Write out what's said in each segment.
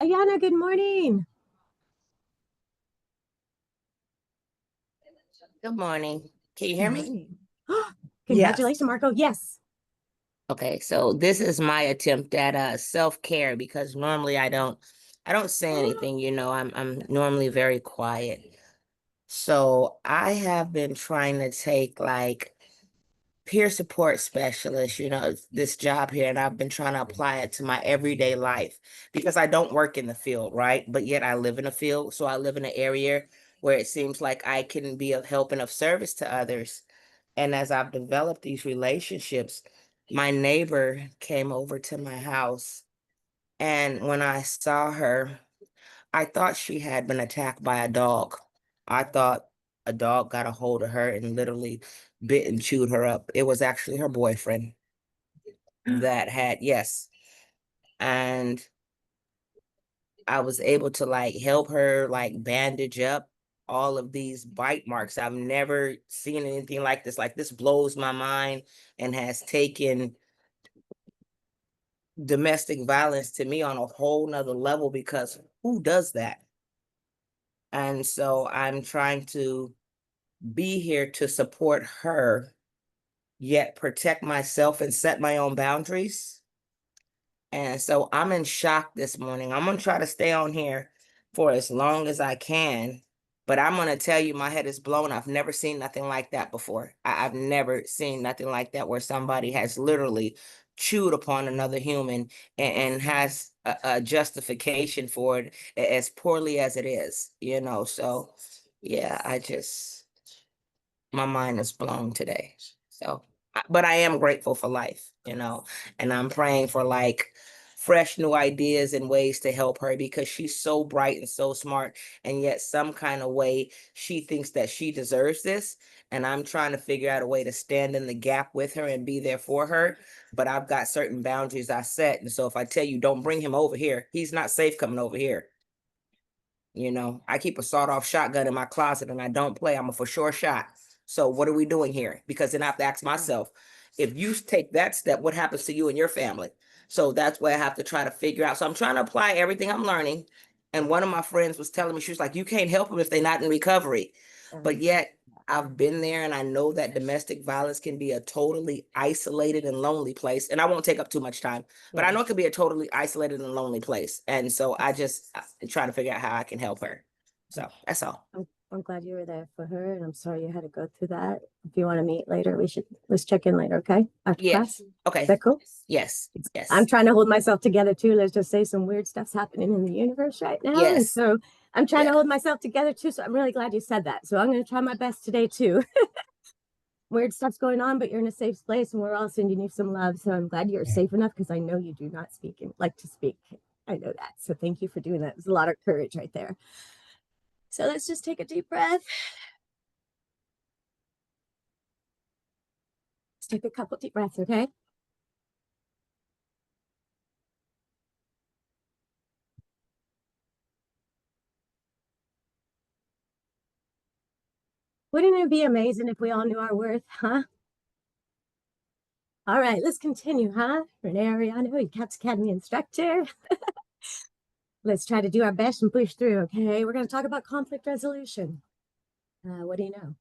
Ayana, good morning. Good morning. Can you Good hear me? morning. Yes. Congratulations, Marco. Yes. Okay, so this is my attempt at self-care because normally I don't say anything, I'm normally very quiet. So I have been trying to take like peer support specialist, this job here, and I've been trying to apply it to my everyday life because I don't work in the field, right? But yet I live in a field, so I live in an area where it seems like I can be of help and of service to others. And as I've developed these relationships, my neighbor came over to my house. And when I saw her, I thought she had been attacked by a dog. I thought a dog got a hold of her and literally bit and chewed her up. It was actually her boyfriend that had, yes. And I was able to like help her like bandage up all of these bite marks. I've never seen anything like this. Like this blows my mind and has taken domestic violence to me on a whole nother level because who does that? And so I'm trying to be here to support her, yet protect myself and set my own boundaries. And so I'm in shock this morning. I'm going to try to stay on here for as long as I can. But I'm going to tell you, my head is blown. I've never seen nothing like that before. I've never seen nothing like that where somebody has literally chewed upon another human and has a justification for it as poorly as it is. So, yeah, my mind is blown today. So, but I am grateful for life, and I'm praying for like fresh new ideas and ways to help her because she's so bright and so smart. And yet, some kind of way, she thinks that she deserves this. And I'm trying to figure out a way to stand in the gap with her and be there for her. But I've got certain boundaries I set. And so, if I tell you, don't bring him over here, he's not safe coming over here. I keep a sawed-off shotgun in my closet and I don't play. I'm a for sure shot. So what are we doing here? Because then I have to ask myself, if you take that step, what happens to you and your family? So that's what I have to try to figure out. So I'm trying to apply everything I'm learning. And one of my friends was telling me, she was like, you can't help them if they're not in recovery. But yet I've been there and I know that domestic violence can be a totally isolated and lonely place. And I won't take up too much time, but I know it could be a totally isolated and lonely place. And so I'm trying to figure out how I can help her. So that's all. I'm glad you were there for her, and I'm sorry you had to go through that. If you want to meet later, let's check in later, okay? After class. Yes. Okay. Is that cool? Yes. Yes. I'm trying to hold myself together too. Let's just say some weird stuff's happening in the universe right now. And Yes. so I'm trying to hold myself together too. So I'm really glad you said that. So I'm going to try my best today too. Weird stuff's going on, but you're in a safe place and we're all sending you some love. So I'm glad you're safe enough because I know you do not speak and like to speak. I know that. So thank you for doing that. There's a lot of courage right there. So let's just take a deep breath. Let's take a couple deep breaths, okay? Wouldn't it be amazing if we all knew our worth, huh? All right, let's continue, huh? Renee Ariano, your CAPS Academy instructor. Let's try to do our best and push through, okay? We're going to talk about conflict resolution. What do you know,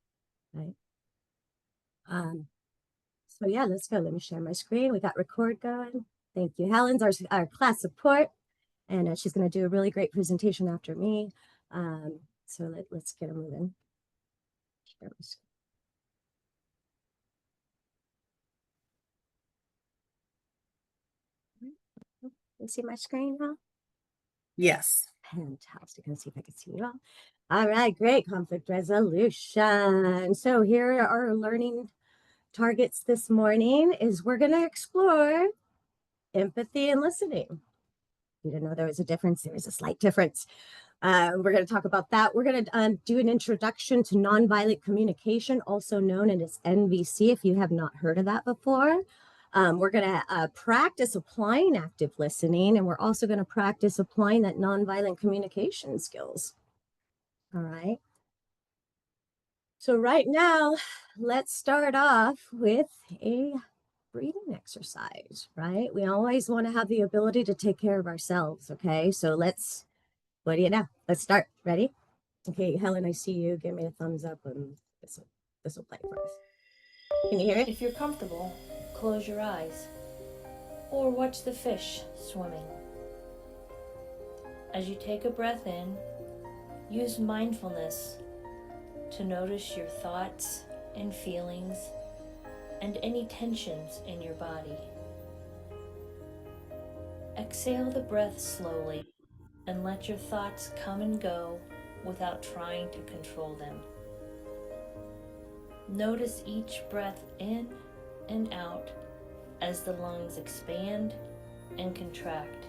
right? So yeah, let's go. Let me share my screen. We got record going. Thank you. Helen's our class support, and she's going to do a really great presentation after me. So let's get her moving. Share my screen. You see my screen now? Yes. Fantastic. Let's see if I can see it all. All right, great. Conflict resolution. So here are our learning targets this morning is we're going to explore empathy and listening. You didn't know there was a difference. There is a slight difference. We're going to talk about that. We're going to do an introduction to nonviolent communication, also known as NVC, if you have not heard of that before. We're going to practice applying active listening, and we're also going to practice applying that nonviolent communication skills. All right. So right now, let's start off with a breathing exercise, right? We always want to have the ability to take care of ourselves. Okay. So what do you know? Let's start. Ready? Okay, Helen, I see you. Give me a thumbs up and this will play for us. Can you hear it? If you're comfortable, close your eyes or watch the fish swimming. As you take a breath in, use mindfulness to notice your thoughts and feelings and any tensions in your body. Exhale the breath slowly and let your thoughts come and go without trying to control them. Notice each breath in and out as the lungs expand and contract.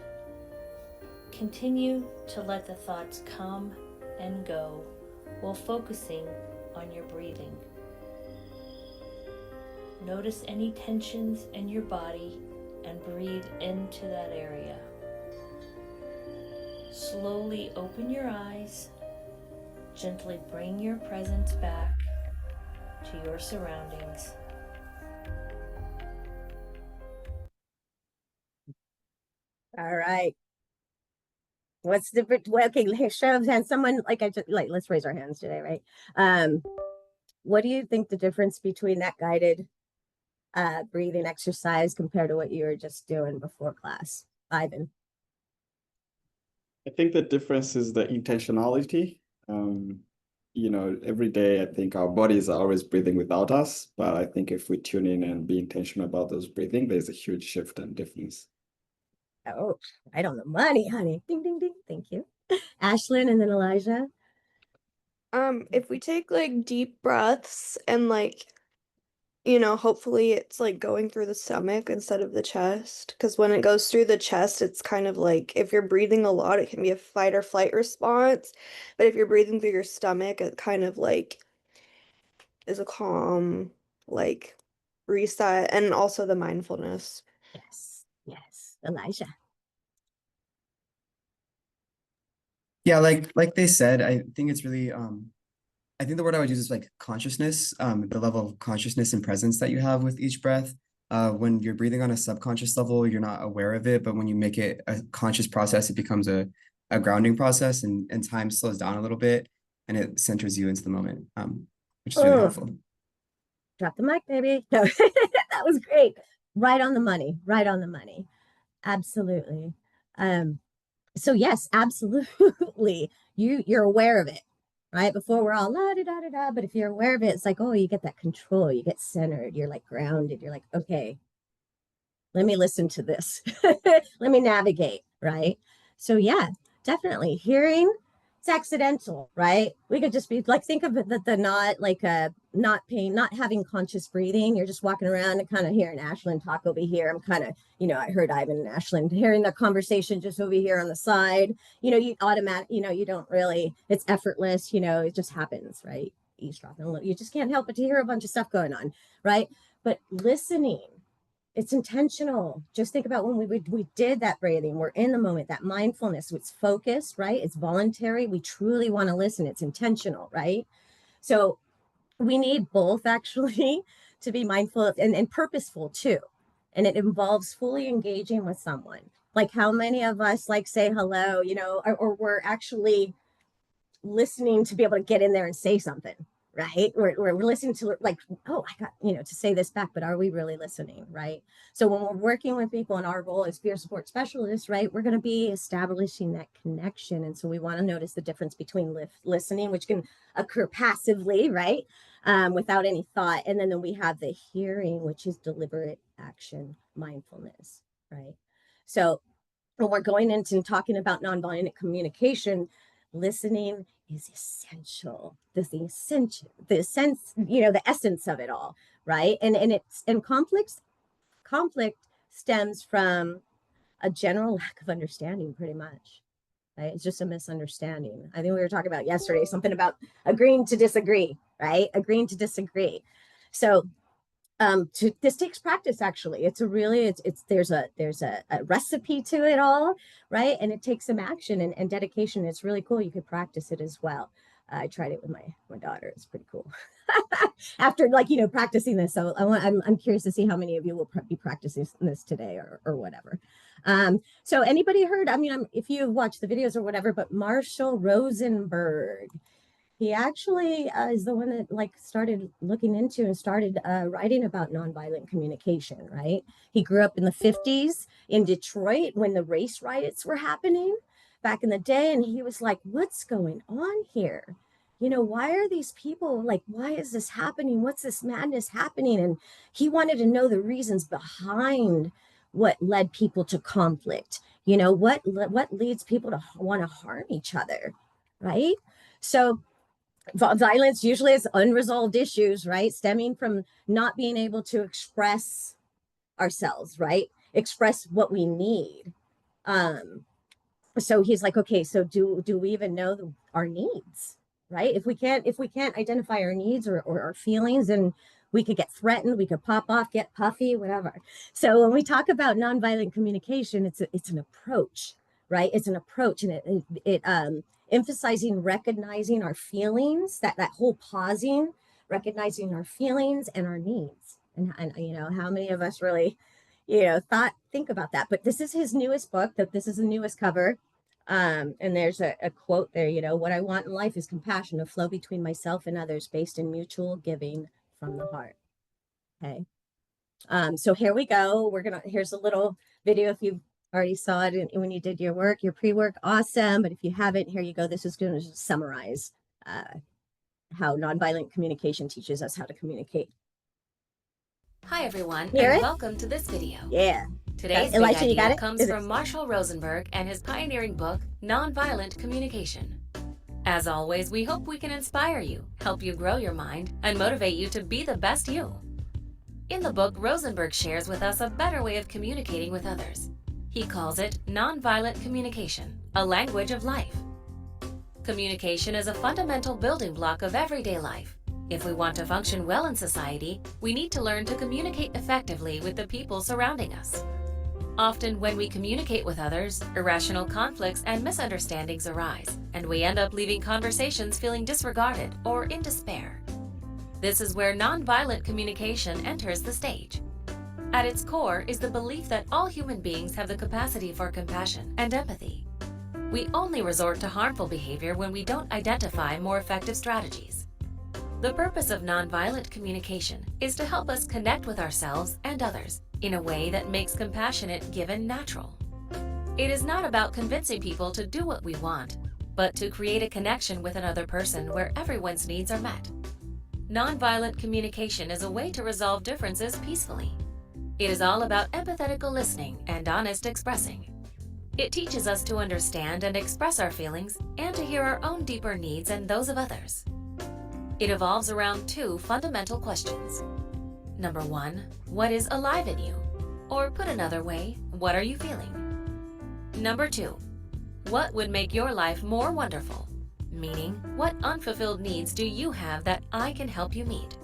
Continue to let the thoughts come and go while focusing on your breathing. Notice any tensions in your body and breathe into that area. Slowly open your eyes. Gently bring your presence back to your surroundings. All right. What's the well, okay? Show of hands. Someone let's raise our hands today, right? What do you think the difference between that guided breathing exercise compared to what you were just doing before class, Ivan? I think the difference is the intentionality. Every day I think our bodies are always breathing without us, but I think if we tune in and be intentional about those breathing, there's a huge shift and difference. Oh, right on the money, honey. Ding, ding, ding. Thank you. Ashlyn and then Elijah. If we take like deep breaths and hopefully it's like going through the stomach instead of the chest, because when it goes through the chest, it's kind of like if you're breathing a lot, it can be a fight or flight response. But if you're breathing through your stomach, it kind of like is a calm, like reset, and also the mindfulness. Yes. Elijah. Yeah, like they said, I think it's really I think the word I would use is like consciousness, the level of consciousness and presence that you have with each breath. When you're breathing on a subconscious level, you're not aware of it, but when you make it a conscious process, it becomes a grounding process, and time slows down a little bit and it centers you into the moment, which is really helpful. Drop the mic, baby. No, that was great. Right on the money. Right on the money. Absolutely. So yes, absolutely. You're aware of it, right? Before we're all la da da da da, but if you're aware of it, it's like, oh, you get that control, you get centered, you're like grounded, you're like, okay, let me listen to this. Let me navigate, right? So yeah, definitely hearing, it's accidental, right? We could just be like, think of it that the not pain, not having conscious breathing. You're just walking around and kind of hearing Ashlyn talk over here. I'm kind of, I heard Ivan and Ashlyn hearing the conversation just over here on the side. You you don't really, it's effortless, it just happens, right? Eavesdropping a little, you just can't help but to hear a bunch of stuff going on, right? But listening, it's intentional. Just think about when we did that breathing. We're in the moment, that mindfulness. It's focused, right? It's voluntary. We truly want to listen. It's intentional, right? So we need both actually to be mindful of, and purposeful too. And it involves fully engaging with someone. Like how many of us say hello, or we're actually listening to be able to get in there and say something, right? We're listening to oh, I got, to say this back, but are we really listening, right? So when we're working with people and our role as peer support specialists, right, we're going to be establishing that connection. And so we want to notice the difference between listening, which can occur passively, right? Without any thought. And then we have the hearing, which is deliberate action, mindfulness, right? So when we're going into talking about nonviolent communication, listening is essential. The essence of it all, right? And conflict stems from a general lack of understanding, pretty much. Right? It's just a misunderstanding. I think we were talking about yesterday something about agreeing to disagree, right? Agreeing to disagree. So this takes practice. Actually, there's a recipe to it all, right? And it takes some action and dedication. It's really cool. You could practice it as well. I tried it with my daughter. It's pretty cool. After, like, you know, practicing this, so I'm curious to see how many of you will be practicing this today or whatever. So anybody heard? I mean, if you watched the videos or whatever, but Marshall Rosenberg, he actually is the one that like started looking into and started writing about nonviolent communication. Right? He grew up in the 50s in Detroit when the race riots were happening back in the day, and he was like, "What's going on here? You know, why are these people like, why is this happening? What's this madness happening?" And he wanted to know the reasons behind what led people to conflict. You know, what leads people to want to harm each other, right? So violence usually is unresolved issues, right? Stemming from not being able to express ourselves, right? Express what we need. So he's like, okay, so do we even know our needs, right? If we can't identify our needs or our feelings, then we could get threatened, we could pop off, get puffy, whatever. So when we talk about nonviolent communication, it's an approach, right? It's an approach, and it emphasizing recognizing our feelings, that whole pausing, recognizing our feelings and our needs, and you know, how many of us really, you know, think about that. But this is his newest book. That this is the newest cover. And there's a quote there, you know, "What I want in life is compassion, a flow between myself and others based in mutual giving from the heart." Okay. So here we go. Here's a little video if you already saw it when you did your work, your pre-work, awesome. But if you haven't, here you go. This is going to summarize how nonviolent communication teaches us how to communicate. Hi everyone, Hear and it? welcome to this video. Yeah. Today's Elisha, big you got idea it? comes from Marshall Rosenberg and his pioneering book, Nonviolent Communication. As always, we hope we can inspire you, help you grow your mind, and motivate you to be the best you. In the book, Rosenberg shares with us a better way of communicating with others. He calls it nonviolent communication, a language of life. Communication is a fundamental building block of everyday life. If we want to function well in society, we need to learn to communicate effectively with the people surrounding us. Often when we communicate with others, irrational conflicts and misunderstandings arise, and we end up leaving conversations feeling disregarded or in despair. This is where nonviolent communication enters the stage. At its core is the belief that all human beings have the capacity for compassion and empathy. We only resort to harmful behavior when we don't identify more effective strategies. The purpose of nonviolent communication is to help us connect with ourselves and others in a way that makes compassionate giving natural. It is not about convincing people to do what we want, but to create a connection with another person where everyone's needs are met. Nonviolent communication is a way to resolve differences peacefully. It is all about empathetical listening and honest expressing. It teaches us to understand and express our feelings and to hear our own deeper needs and those of others. It evolves around two fundamental questions. Number one, what is alive in you? Or put another way, what are you feeling? Number two, what would make your life more wonderful? Meaning, what unfulfilled needs do you have that I can help you meet?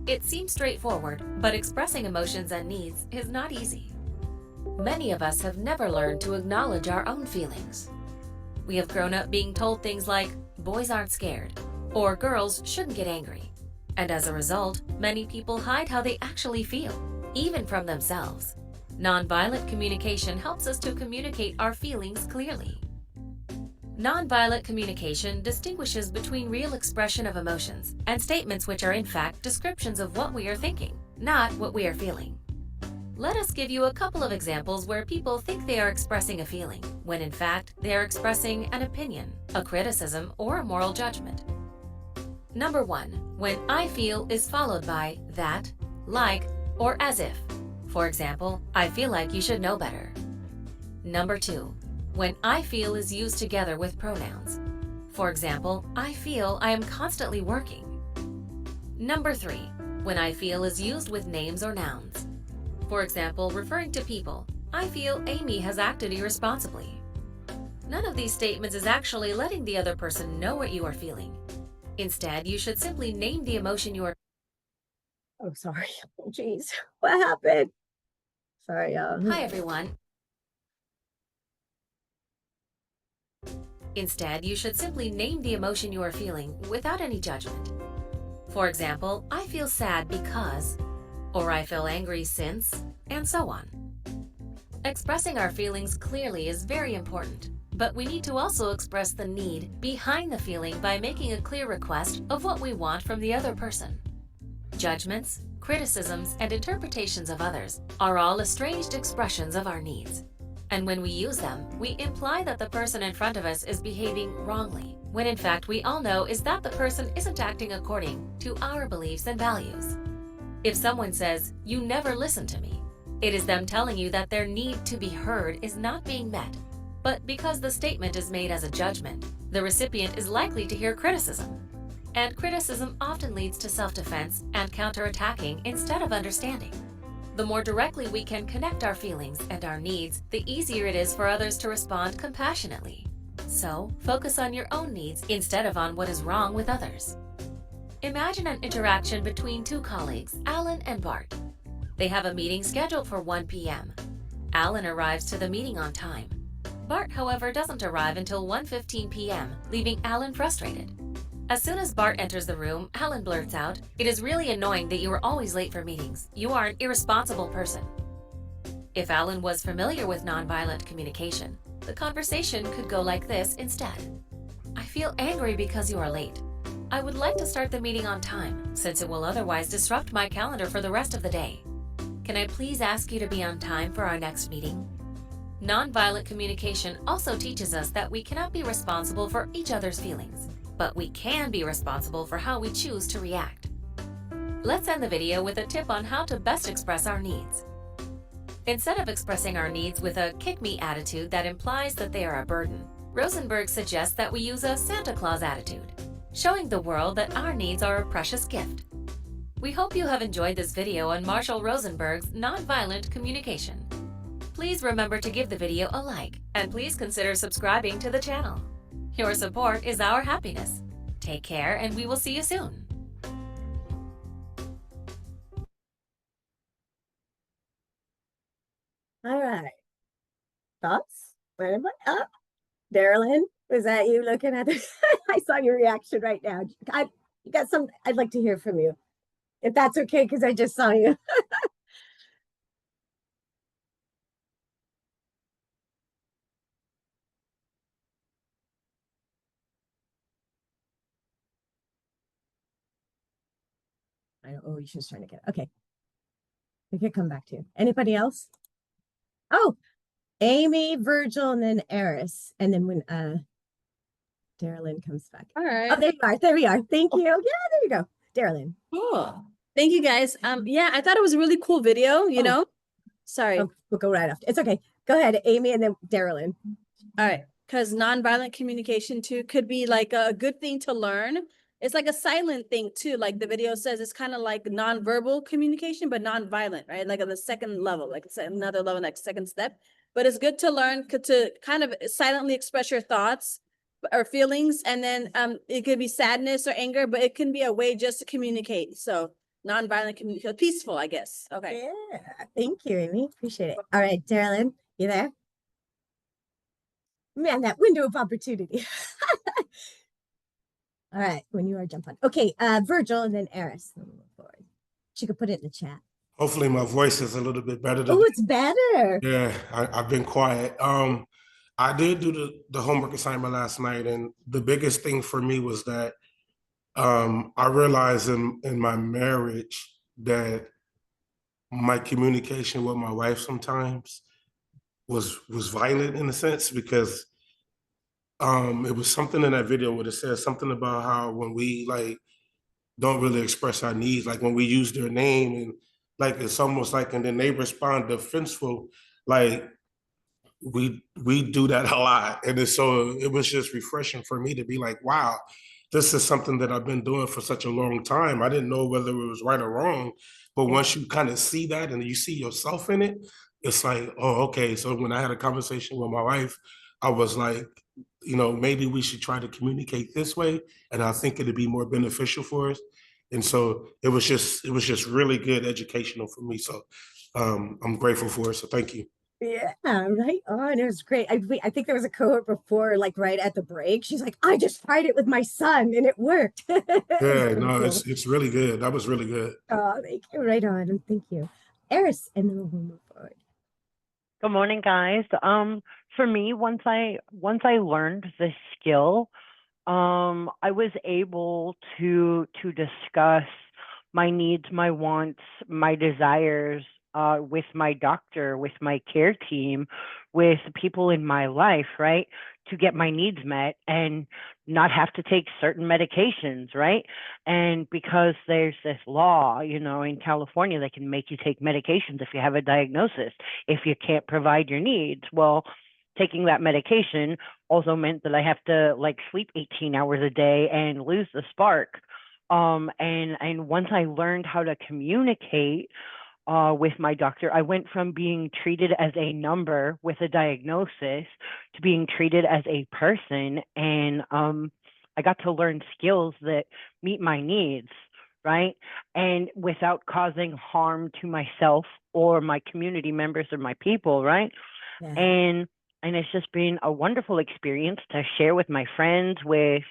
It seems straightforward, but expressing emotions and needs is not easy. Many of us have never learned to acknowledge our own feelings. We have grown up being told things like, boys aren't scared, or girls shouldn't get angry. And as a result, many people hide how they actually feel, even from themselves. Nonviolent communication helps us to communicate our feelings clearly. Nonviolent communication distinguishes between real expression of emotions and statements which are in fact descriptions of what we are thinking, not what we are feeling. Let us give you a couple of examples where people think they are expressing a feeling, when in fact they are expressing an opinion, a criticism, or a moral judgment. Number one, when I feel is followed by that, like, or as if. For example, I feel like you should know better. Number two, when I feel is used together with pronouns. For example, I feel I am constantly working. Number three, when I feel is used with names or nouns. For example, referring to people, I feel Amy has acted irresponsibly. None of these statements is actually letting the other person know what you are feeling. Instead, you should simply name the emotion you are. Oh, sorry. Oh, geez. What happened? Sorry, y'all. Hi, everyone. Instead, you should simply name the emotion you are feeling without any judgment. For example, I feel sad because, or I feel angry since, and so on. Expressing our feelings clearly is very important, but we need to also express the need behind the feeling by making a clear request of what we want from the other person. Judgments, criticisms, and interpretations of others are all estranged expressions of our needs. And when we use them, we imply that the person in front of us is behaving wrongly, when in fact we all know is that the person isn't acting according to our beliefs and values. If someone says, "You never listen to me," it is them telling you that their need to be heard is not being met. But because the statement is made as a judgment, the recipient is likely to hear criticism. And criticism often leads to self-defense and counterattacking instead of understanding. The more directly we can connect our feelings and our needs, the easier it is for others to respond compassionately. So, focus on your own needs instead of on what is wrong with others. Imagine an interaction between two colleagues, Alan and Bart. They have a meeting scheduled for 1 p.m. Alan arrives to the meeting on time. Bart, however, doesn't arrive until 1:15 p.m., leaving Alan frustrated. As soon as Bart enters the room, Alan blurts out, "It is really annoying that you are always late for meetings. You are an irresponsible person." If Alan was familiar with nonviolent communication, the conversation could go like this instead. "I feel angry because you are late. I would like to start the meeting on time, since it will otherwise disrupt my calendar for the rest of the day. Can I please ask you to be on time for our next meeting?" Nonviolent communication also teaches us that we cannot be responsible for each other's feelings, but we can be responsible for how we choose to react. Let's end the video with a tip on how to best express our needs. Instead of expressing our needs with a kick-me attitude that implies that they are a burden, Rosenberg suggests that we use a Santa Claus attitude, showing the world that our needs are a precious gift. We hope you have enjoyed this video on Marshall Rosenberg's nonviolent communication. Please remember to give the video a like, and please consider subscribing to the channel. Your support is our happiness. Take care, and we will see you soon. All right. Thoughts? Where am I? Oh, Darylyn, was that you looking at this? I saw your reaction right now. You got some, I'd like to hear from you. If that's okay, because I just saw you. I don't know. She's trying to get. Okay. We could come back to you. Anybody else? Oh, Amy, Virgil, and then Eris. And then when Darylyn comes back. All right. Oh, there you are. There we are. Thank you. Yeah, there you go. Darylyn. Cool. Thank you guys. Yeah, I thought it was a really cool video, you know? Sorry. Oh, we'll go right after. It's okay. Go ahead, Amy, and then Darylyn. All right. Because nonviolent communication too could be like a good thing to learn. It's like a silent thing too. Like the video says, it's kind of like nonverbal communication, but nonviolent, right? Like on the second level, like it's another level, like second step. But it's good to learn to kind of silently express your thoughts or feelings. And then it could be sadness or anger, but it can be a way just to communicate. So nonviolent communication, peaceful, I guess. Okay. Yeah. Thank you, Amy. Appreciate it. All right, Darylyn, you there? Man, that window of opportunity. All right, when you are, jump on. Okay, Virgil and then Eris. She could put it in the chat. Hopefully my voice is a little bit better. Oh, it's better. Yeah, I've been quiet. I did do the homework assignment last night, and the biggest thing for me was that I realized in my marriage that my communication with my wife sometimes was violent in a sense, because it was something in that video where it says something about how when we like don't really express our needs, like when we use their name and like it's almost like, and then they respond defenseful, like we do that a lot. And so it was just refreshing for me to be like, wow, this is something that I've been doing for such a long time. I didn't know whether it was right or wrong, but once you kind of see that and you see yourself in it, it's like, oh, okay. So when I had a conversation with my wife, I was like, you know, maybe we should try to communicate this way, and I think it'd be more beneficial for us. And so it was just really good educational for me. So I'm grateful for it. So thank you. Yeah, right on. It was great. I think there was a cohort before, like right at the break. She's like, I just tried it with my son and it worked. It's Yeah, pretty no, cool. it's really good. That was really good. Oh, thank you. Right on. And thank you. Eris, and then we'll move forward. Good morning, guys. For me, once I learned this skill, I was able to discuss my needs, my wants, my desires, with my doctor, with my care team, with people in my life, right? To get my needs met and not have to take certain medications, right? And because there's this law, in California, they can make you take medications if you have a diagnosis, if you can't provide your needs. Well, taking that medication also meant that I have to like sleep 18 hours a day and lose the spark. And once I learned how to communicate with my doctor, I went from being treated as a number with a diagnosis to being treated as a person. And I got to learn skills that meet my needs, right? And without causing harm to myself or my community members or my people, right? Yeah. And it's just been a wonderful experience to share with my friends, with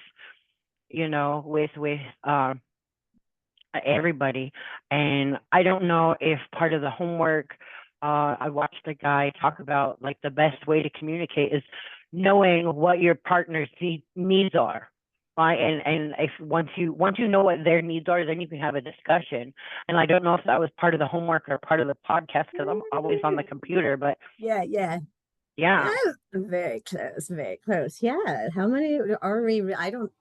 everybody. And I don't know if part of the homework, I watched a guy talk about like the best way to communicate is knowing what your partner's needs are. Right. And if once you know what their needs are, then you can have a discussion. And I don't know if that was part of the homework or part of the podcast because I'm always on the computer, but Yeah. yeah. Very close. Very close. Yeah. How many are we? I don't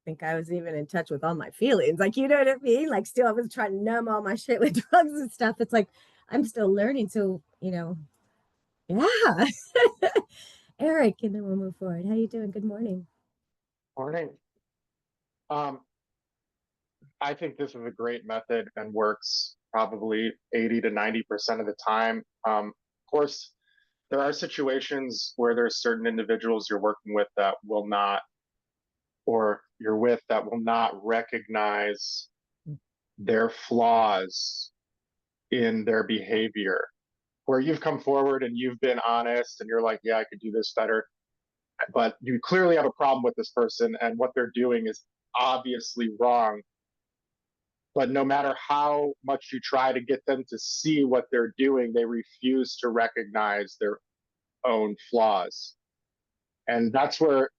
think I was even in touch with all my feelings. Like, you know what I mean? Like, still, I was trying to numb all my shit with drugs and stuff. It's like, I'm still learning. So, yeah. Eric, and then we'll move forward. How you doing? Good morning. Morning. I think this is a great method and works probably 80 to 90% of the time. Of course, there are situations where there's certain individuals you're working with that will not, or you're with that will not recognize their flaws in their behavior, where you've come forward and you've been honest and you're like, yeah, I could do this better. But you clearly have a problem with this person and what they're doing is obviously wrong. But no matter how much you try to get them to see what they're doing, they refuse to recognize their own flaws. And that's where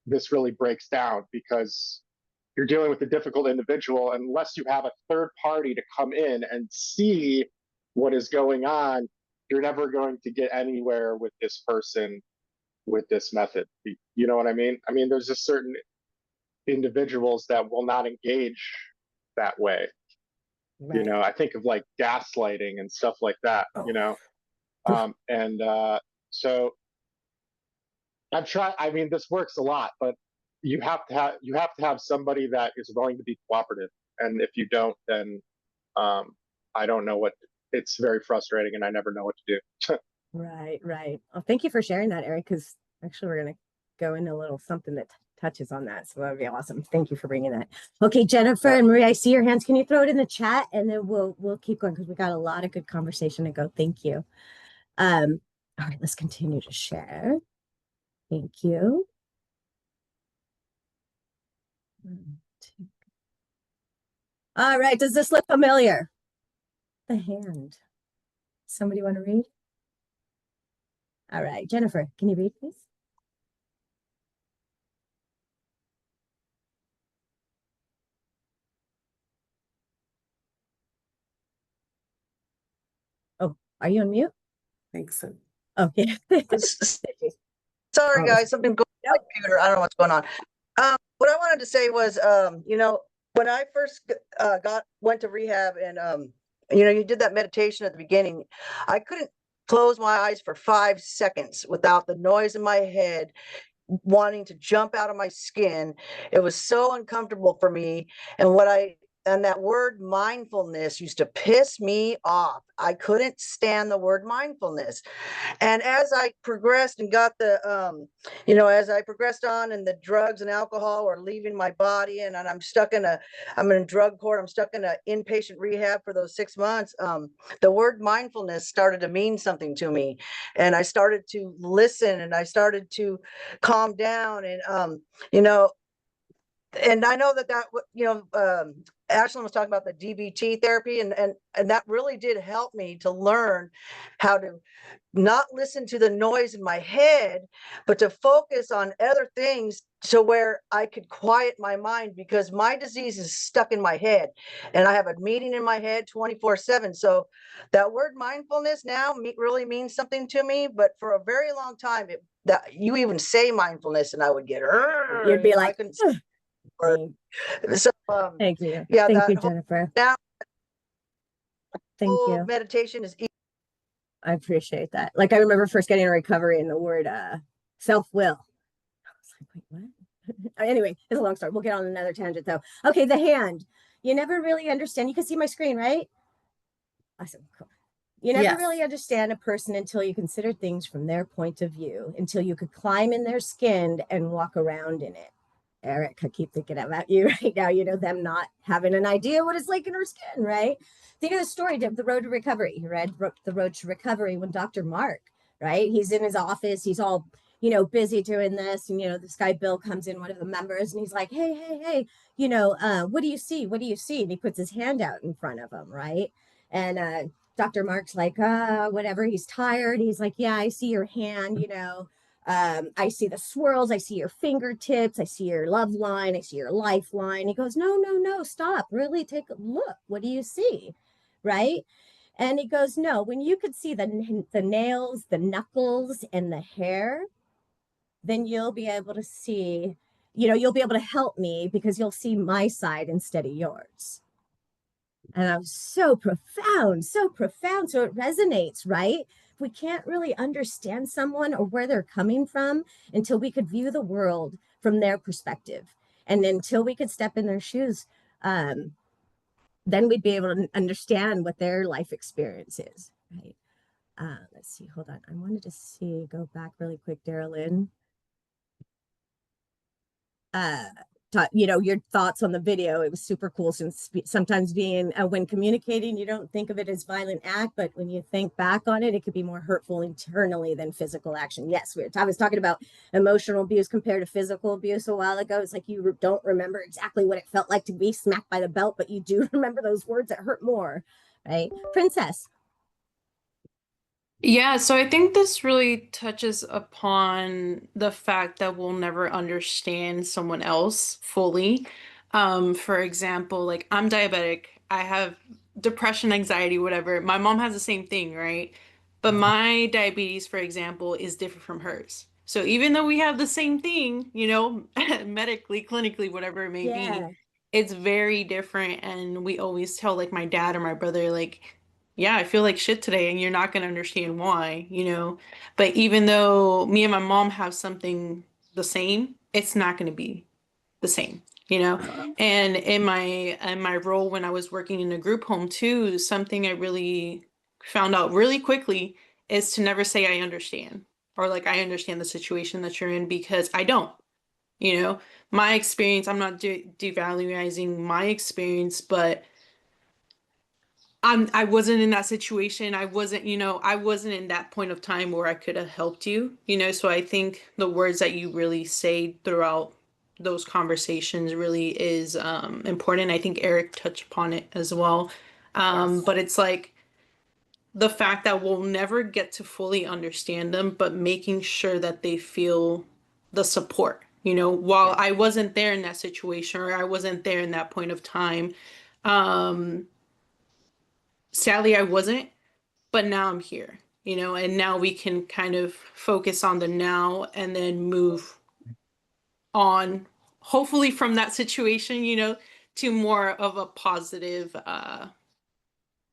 this really breaks down, because you're dealing with a difficult individual. Unless you have a third party to come in and see what is going on, you're never going to get anywhere with this person with this method. You know what I mean? I mean, there's just certain individuals that will not engage that way. Right. I think of like gaslighting and stuff like that, so I've tried. I mean, this works a lot, but you have to have somebody that is willing to be cooperative. And if you don't, then I don't know it's very frustrating and I never know what to do. Right. Well, thank you for sharing that, Eric, because actually we're going to go into a little something that touches on that. So that would be awesome. Thank you for bringing that. Okay, Jennifer and Marie, I see your hands. Can you throw it in the chat and then we'll keep going because we got a lot of good conversation to go. Thank you. All right, let's continue to share. Thank you. All right, does this look familiar? The hand. Somebody want to read? All right, Jennifer, can you read, please? Oh, are you on mute? Thanks. So. Okay. Sorry, guys, something going on my computer. I don't know what's going on. What I wanted to say was, when I first went to rehab and, you did that meditation at the beginning, I couldn't close my eyes for 5 seconds without the noise in my head wanting to jump out of my skin. It was so uncomfortable for me. And what I that word mindfulness used to piss me off. I couldn't stand the word mindfulness. And as I progressed and got as I progressed on and the drugs and alcohol were leaving my body, and I'm in drug court, I'm stuck in an inpatient rehab for those 6 months. The word mindfulness started to mean something to me. And I started to listen and I started to calm down and I know Ashlyn was talking about the DBT therapy, and that really did help me to learn how to not listen to the noise in my head, but to focus on other things to where I could quiet my mind, because my disease is stuck in my head and I have a meeting in my head 24/7. So that word mindfulness now really means something to me, but for a very long time, that you even say mindfulness and I would get, You'd be I like, couldn't "Ugh." So, Thank you. yeah, Thank that you, whole, Jennifer. now Thank whole you. meditation is I appreciate that. Like, I remember first getting a recovery and the word self-will. I was like, wait, what? Anyway, it's a long story. We'll get on another tangent though. Okay, the hand. You never really understand. You can see my screen, right? Awesome. Cool. You never really understand a person until you consider things from their point of view, until you could climb in their skin and walk around in it. Eric, I keep thinking about you right now, them not having an idea what it's like in her skin, right? Think of the story of The Road to Recovery. You read The Road to Recovery when Dr. Mark, right? He's in his office, he's all, busy doing this. And, this guy, Bill, comes in, one of the members, and he's like, hey, what do you see? What do you see? And he puts his hand out in front of him, right? And Dr. Mark's like, whatever. He's tired. He's like, yeah, I see your hand, I see the swirls, I see your fingertips, I see your love line, I see your lifeline. He goes, no, stop, really take a look. What do you see? Right? And he goes, no, when you could see the nails, the knuckles, and the hair, then you'll be able to see, you'll be able to help me because you'll see my side instead of yours. And that was so profound. So it resonates, right? We can't really understand someone or where they're coming from until we could view the world from their perspective. And until we could step in their shoes, then we'd be able to understand what their life experience is, right? Let's see, hold on. I wanted to go back really quick, Darylyn. Your thoughts on the video. It was super cool, since sometimes when communicating, you don't think of it as violent act, but when you think back on it, it could be more hurtful internally than physical action. Yes, I was talking about emotional abuse compared to physical abuse a while ago. It's like you don't remember exactly what it felt like to be smacked by the belt, but you do remember those words that hurt more, right? Princess. Yeah, so I think this really touches upon the fact that we'll never understand someone else fully. For example, like I'm diabetic, I have depression, anxiety, whatever. My mom has the same thing, right? But my diabetes, for example, is different from hers. So even though we have the same thing, medically, clinically, whatever it may be, it's very different. And we always tell like my dad or my brother, like, yeah, I feel like shit today, and you're not going to understand why, But even though me and my mom have something the same, it's not going to be the same, And in my role when I was working in a group home too, something I really found out really quickly is to never say I understand, or like I understand the situation that you're in, because I don't. My experience, I'm not devaluing my experience, but I wasn't in that situation. I wasn't in that point of time where I could have helped you, So I think the words that you really say throughout those conversations really is important. I think Eric touched upon it as well. But it's like the fact that we'll never get to fully understand them, but making sure that they feel the support, while I wasn't there in that situation, or I wasn't there in that point of time. Sadly, I wasn't, but now I'm here, and now we can kind of focus on the now and then move on, hopefully from that situation, to more of a positive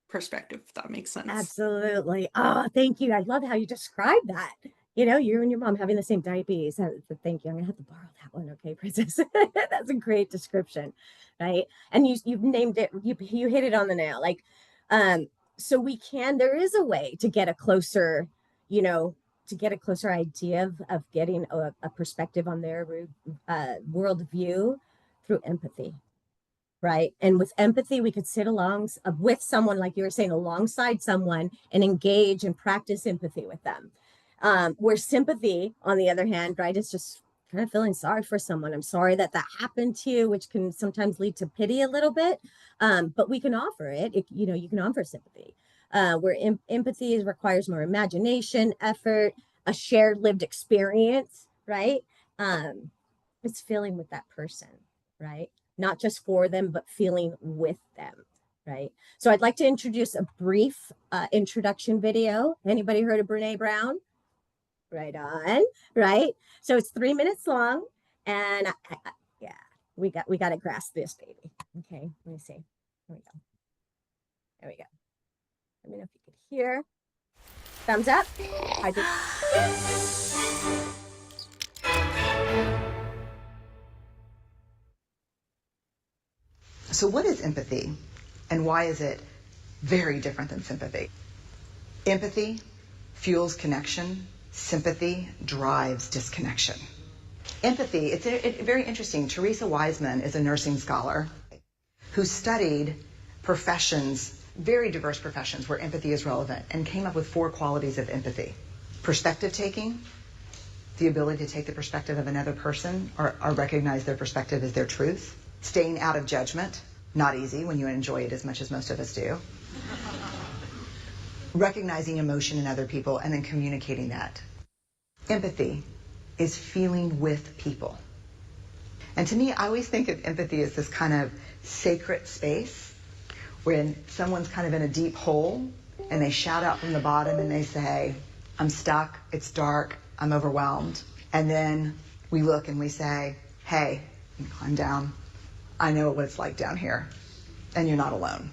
perspective, if that makes sense. Absolutely. Oh, thank you. I love how you describe that. you know, you and your mom having the same diabetes. Thank you. I'm gonna have to borrow that one. Okay, Princess. That's a great description, right? And you've named it, you hit it on the nail. Like, so there is a way to get a closer, you know, to get a closer idea of getting a perspective on their worldview through empathy, right? And with empathy, we could sit along with someone, like you were saying, alongside someone and engage and practice empathy with them. Where sympathy, on the other hand, right, is just kind of feeling sorry for someone. I'm sorry that happened to you, which can sometimes lead to pity a little bit. But we can offer it. You know, you can offer sympathy. Where empathy requires more imagination, effort, a shared lived experience, right? It's feeling with that person, right? Not just for them, but feeling with them, right? So I'd like to introduce a brief introduction video. Anybody heard of Brene Brown? Right on, right? So it's 3 minutes long, and yeah, we got to grasp this baby. Okay, let me see. There we go. There we go. Let me know if you could hear. Thumbs up. I did. So what is empathy, and why is it very different than sympathy? Empathy fuels connection. Sympathy drives disconnection. Empathy, it's very interesting. Teresa Wiseman is a nursing scholar who studied professions, very diverse professions where empathy is relevant, and came up with 4 qualities of empathy. Perspective taking, the ability to take the perspective of another person or recognize their perspective as their truth. Staying out of judgment, not easy when you enjoy it as much as most of us do. Recognizing emotion in other people and then communicating that. Empathy is feeling with people. And to me, I always think of empathy as this kind of sacred space when someone's kind of in a deep hole and they shout out from the bottom and they say, I'm stuck, it's dark, I'm overwhelmed. And then we look and we say, hey, you climb down. I know what it's like down here, and you're not alone.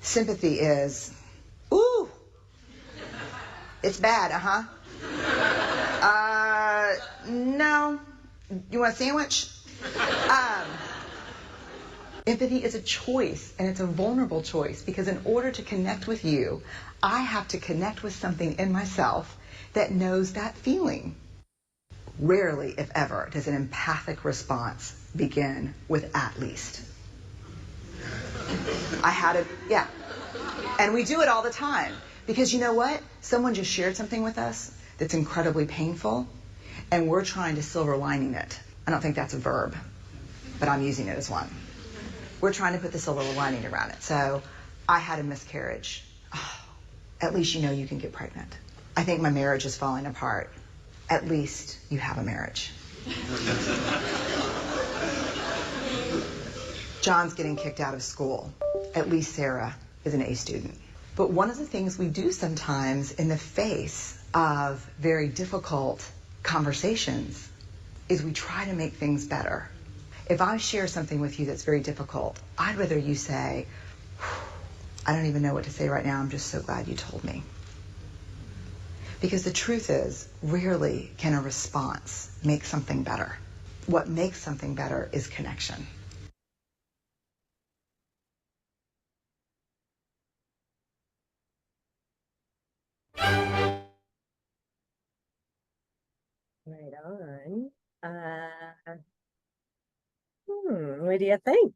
Sympathy is, ooh, it's bad, no, you want a sandwich? Empathy is a choice, and it's a vulnerable choice, because in order to connect with you, I have to connect with something in myself that knows that feeling. Rarely, if ever, does an empathic response begin with at least. Yeah. And we do it all the time. Because you know what? Someone just shared something with us that's incredibly painful, and we're trying to silver lining it. I don't think that's a verb, but I'm using it as one. We're trying to put the silver lining around it. So, I had a miscarriage. Oh, at least you know you can get pregnant. I think my marriage is falling apart. At least you have a marriage. John's getting kicked out of school. At least Sarah is an A student. But one of the things we do sometimes in the face of very difficult conversations is we try to make things better. If I share something with you that's very difficult, I'd rather you say, I don't even know what to say right now, I'm just so glad you told me. Because the truth is, rarely can a response make something better. What makes something better is connection. Right on. What do you think?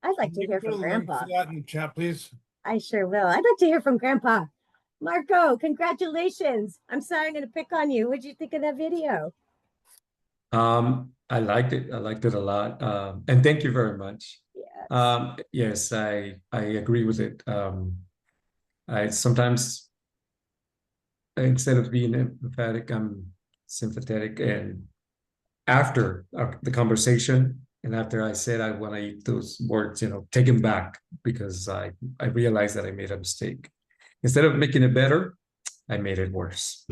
I'd like to hear from Grandpa. Put that in the chat, please. I sure will. I'd like to hear from Grandpa. Marco, congratulations. I'm sorry I'm going to pick on you. What'd you think of that video? I liked it. I liked it a lot. And thank you very much. Yes. Yes, I agree with it. I sometimes, instead of being empathetic, I'm sympathetic. And after the conversation, and after I said I want to eat those words, take them back, because I realized that I made a mistake. Instead of making it better, I made it worse.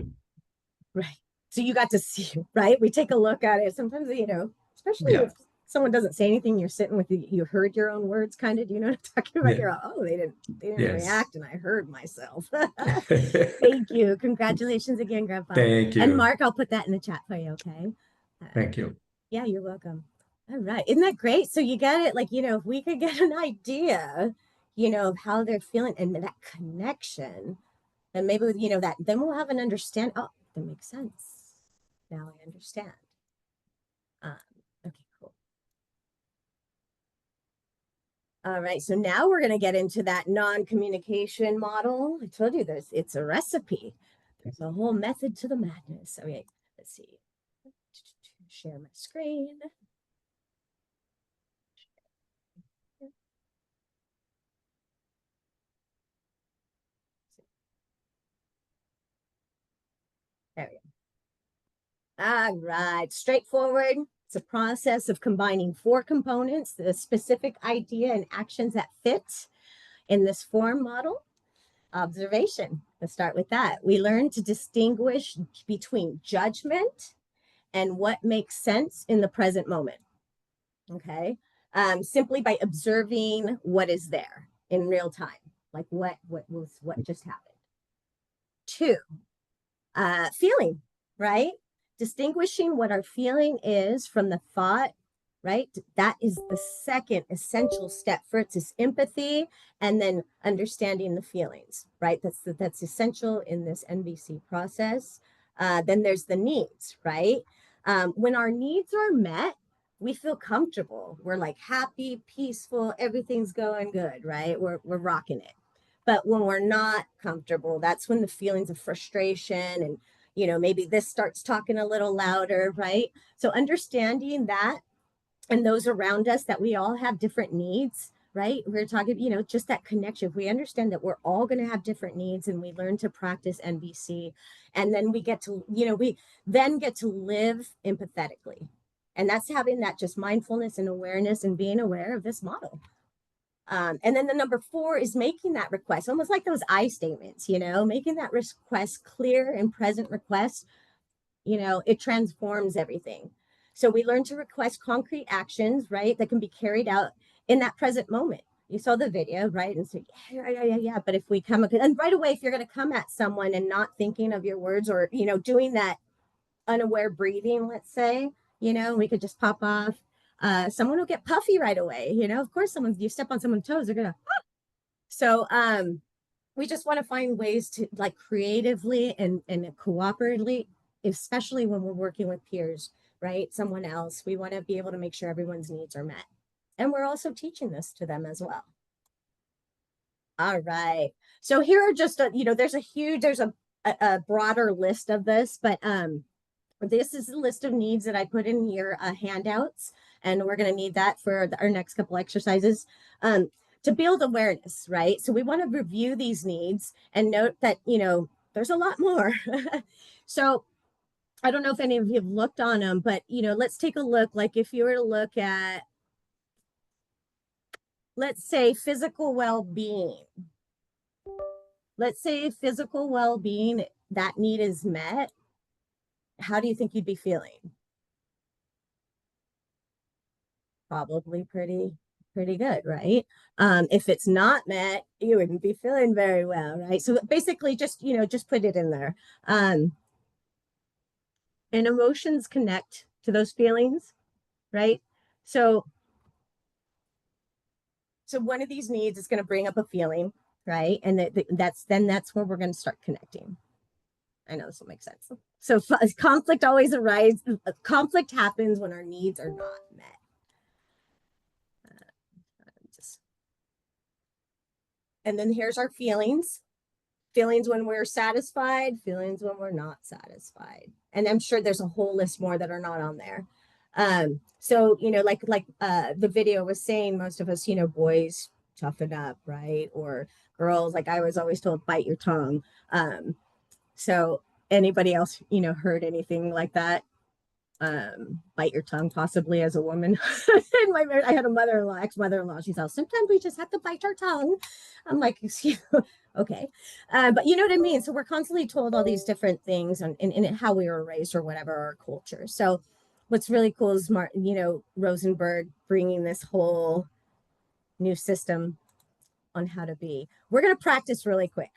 Right. So you got to see, right? We take a look at it. Sometimes, especially Yeah. with someone doesn't say anything, you're sitting with you heard your own words kind of, do you know what I'm talking about? Yeah. You're like, oh, they didn't Yes. react and I heard myself. Thank you. Congratulations again, Grandpa. Thank And you. Mark, I'll put that in the chat for you, okay? Thank you. Yeah, you're welcome. All right. Isn't that great? So you get it, like, you know, if we could get an idea, you know, of how they're feeling and that connection, then maybe, you know, that then we'll have an understand. Oh, that makes sense. Now I understand. Okay, cool. All right, so now we're going to get into that non-communication model. I told you this, it's a recipe. There's a whole method to the madness. Okay, let's see. Share my screen. There we go. All right, straightforward. It's a process of combining 4 components, the specific idea and actions that fit in this form model. Observation. Let's start with that. We learn to distinguish between judgment and what makes sense in the present moment. Okay. Simply by observing what is there in real time, like what just happened. 2, feeling, right? Distinguishing what our feeling is from the thought, right? That is the second essential step for it, is empathy and then understanding the feelings, right? That's essential in this NVC process. Then there's the needs, right? When our needs are met, we feel comfortable. We're like happy, peaceful, everything's going good, right? We're rocking it. But when we're not comfortable, that's when the feelings of frustration and, you know, maybe this starts talking a little louder, right? So understanding that and those around us, that we all have different needs, right? We're talking, you know, just that connection. If we understand that we're all going to have different needs and we learn to practice NVC, and then we get to, you know, we then get to live empathetically. And that's having that just mindfulness and awareness and being aware of this model. And then the number 4 is making that request, almost like those I statements, you know, making that request clear and present request, you know, it transforms everything. So we learn to request concrete actions, right, that can be carried out in that present moment. You saw the video, right? And say, yeah. But if we come, and right away, if you're going to come at someone and not thinking of your words, or, you know, doing that unaware breathing, let's say, you know, we could just pop off. Someone will get puffy right away. You know, of course, you step on someone's toes, they're going to, ah! So we just want to find ways to, like, creatively and cooperatively, especially when we're working with peers, right? Someone else, we want to be able to make sure everyone's needs are met. And we're also teaching this to them as well. All right. So here are just, you know, there's a broader list of this, but this is the list of needs that I put in your handouts, and we're going to need that for our next couple exercises to build awareness, right? So we want to review these needs and note that, you know, there's a lot more. So I don't know if any of you have looked on them, but, you know, let's take a look. Like if you were to look at, let's say, physical well-being. Let's say physical well-being, that need is met. How do you think you'd be feeling? Probably pretty good, right? If it's not met, you wouldn't be feeling very well, right? So basically just, you know, just put it in there. And emotions connect to those feelings, right? So one of these needs is going to bring up a feeling, right? And that's where we're going to start connecting. I know this will make sense. So conflict always arises. Conflict happens when our needs are not met. And then here's our feelings. Feelings when we're satisfied, feelings when we're not satisfied. And I'm sure there's a whole list more that are not on there. So, you know, like the video was saying, most of us, you know, boys toughen up, right? Or girls, like I was always told, bite your tongue. So anybody else, you know, heard anything like that? Bite your tongue, possibly, as a woman. I had a mother-in-law, ex-mother-in-law. She said, sometimes we just have to bite our tongue. I'm like, excuse me. Okay. But you know what I mean? So we're constantly told all these different things and how we were raised or whatever, our culture. So what's really cool is Rosenberg bringing this whole new system on how to be. We're going to practice really quick.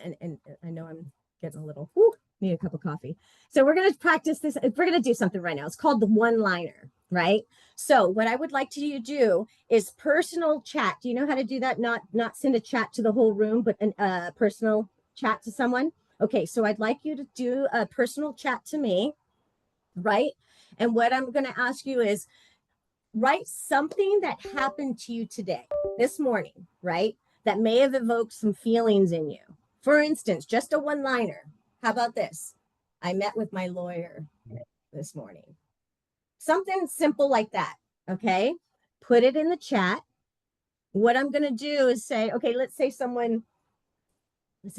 And I know I'm getting a little, need a cup of coffee. So we're going to practice this. We're going to do something right now. It's called the one-liner, right? So what I would like to do is personal chat. Do you know how to do that? Not send a chat to the whole room, but a personal chat to someone. Okay, so I'd like you to do a personal chat to me, right? And what I'm going to ask you is write something that happened to you today, this morning, right? That may have evoked some feelings in you. For instance, just a one-liner. How about this? I met with my lawyer this morning. Something simple like that, okay? Put it in the chat. What I'm going to do is say, okay, let's say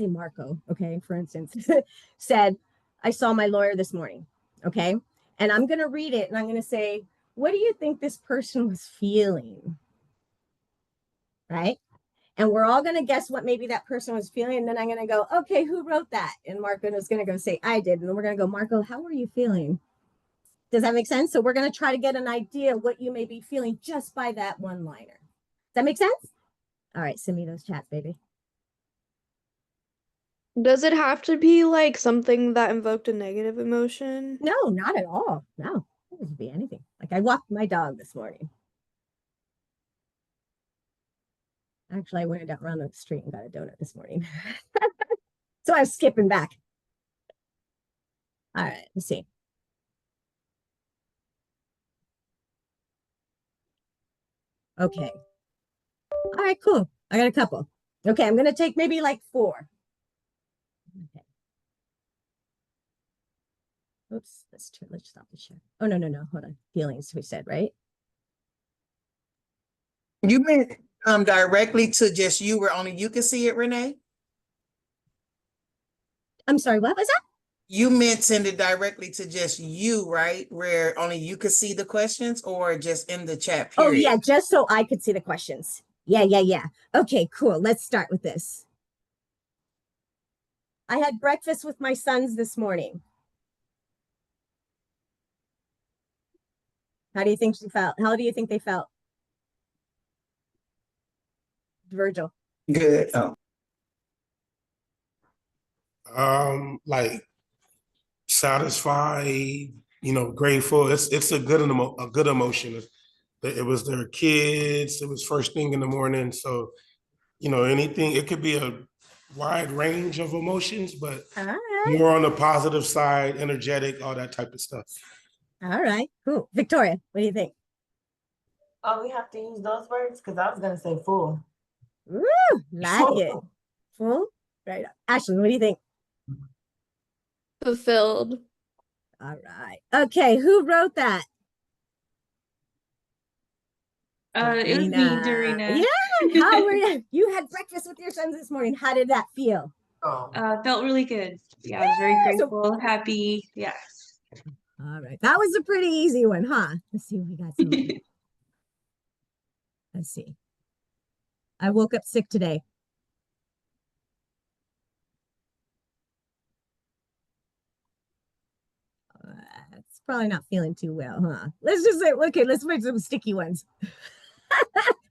Marco, okay, for instance, said, I saw my lawyer this morning, okay? And I'm going to read it and I'm going to say, what do you think this person was feeling? Right? And we're all going to guess what maybe that person was feeling. And then I'm going to go, okay, who wrote that? And Marco is going to go say, I did. And then we're going to go, Marco, how were you feeling? Does that make sense? So we're going to try to get an idea of what you may be feeling just by that one-liner. Does that make sense? All right, send me those chats, baby. Does it have to be like something that invoked a negative emotion? No, not at all. No, it could be anything. Like I walked my dog this morning. Actually, I went down around the street and got a donut this morning. So I was skipping back. All right, let's see. Okay. All right, cool. I got a couple. Okay, I'm going to take maybe like 4. Okay. Oops, let's stop the share. Oh, no. Hold on. Feelings, we said, right? You meant directly to just you where only you can see it, Renee? I'm sorry, what was that? You meant send it directly to just you, right? Where only you could see the questions or just in the chat period? Oh, yeah, just so I could see the questions. Yeah. Okay, cool. Let's start with this. I had breakfast with my sons this morning. How do you think she felt? How do you think they felt? Virgil. Good. Oh. Like satisfied, grateful. It's a good emotion. It was their kids. It was first thing in the morning. So, anything, it could be a wide range of emotions, but more on the positive side, energetic, all that type of stuff. All right, cool. Victoria, what do you think? Oh, we have to use those words? Because I was going to say full. Woo, like it. Full? Right. Ashley, what do you think? Fulfilled. All right. Okay, who wrote that? It was me, Dorina. Yeah, how were you? You had breakfast with your sons this morning. How did that feel? Felt really good. Yeah, I was very grateful, happy. Yes. All right. That was a pretty easy one, huh? Let's see what we got. Let's see. I woke up sick today. It's probably not feeling too well, huh? Let's just say, okay, let's find some sticky ones.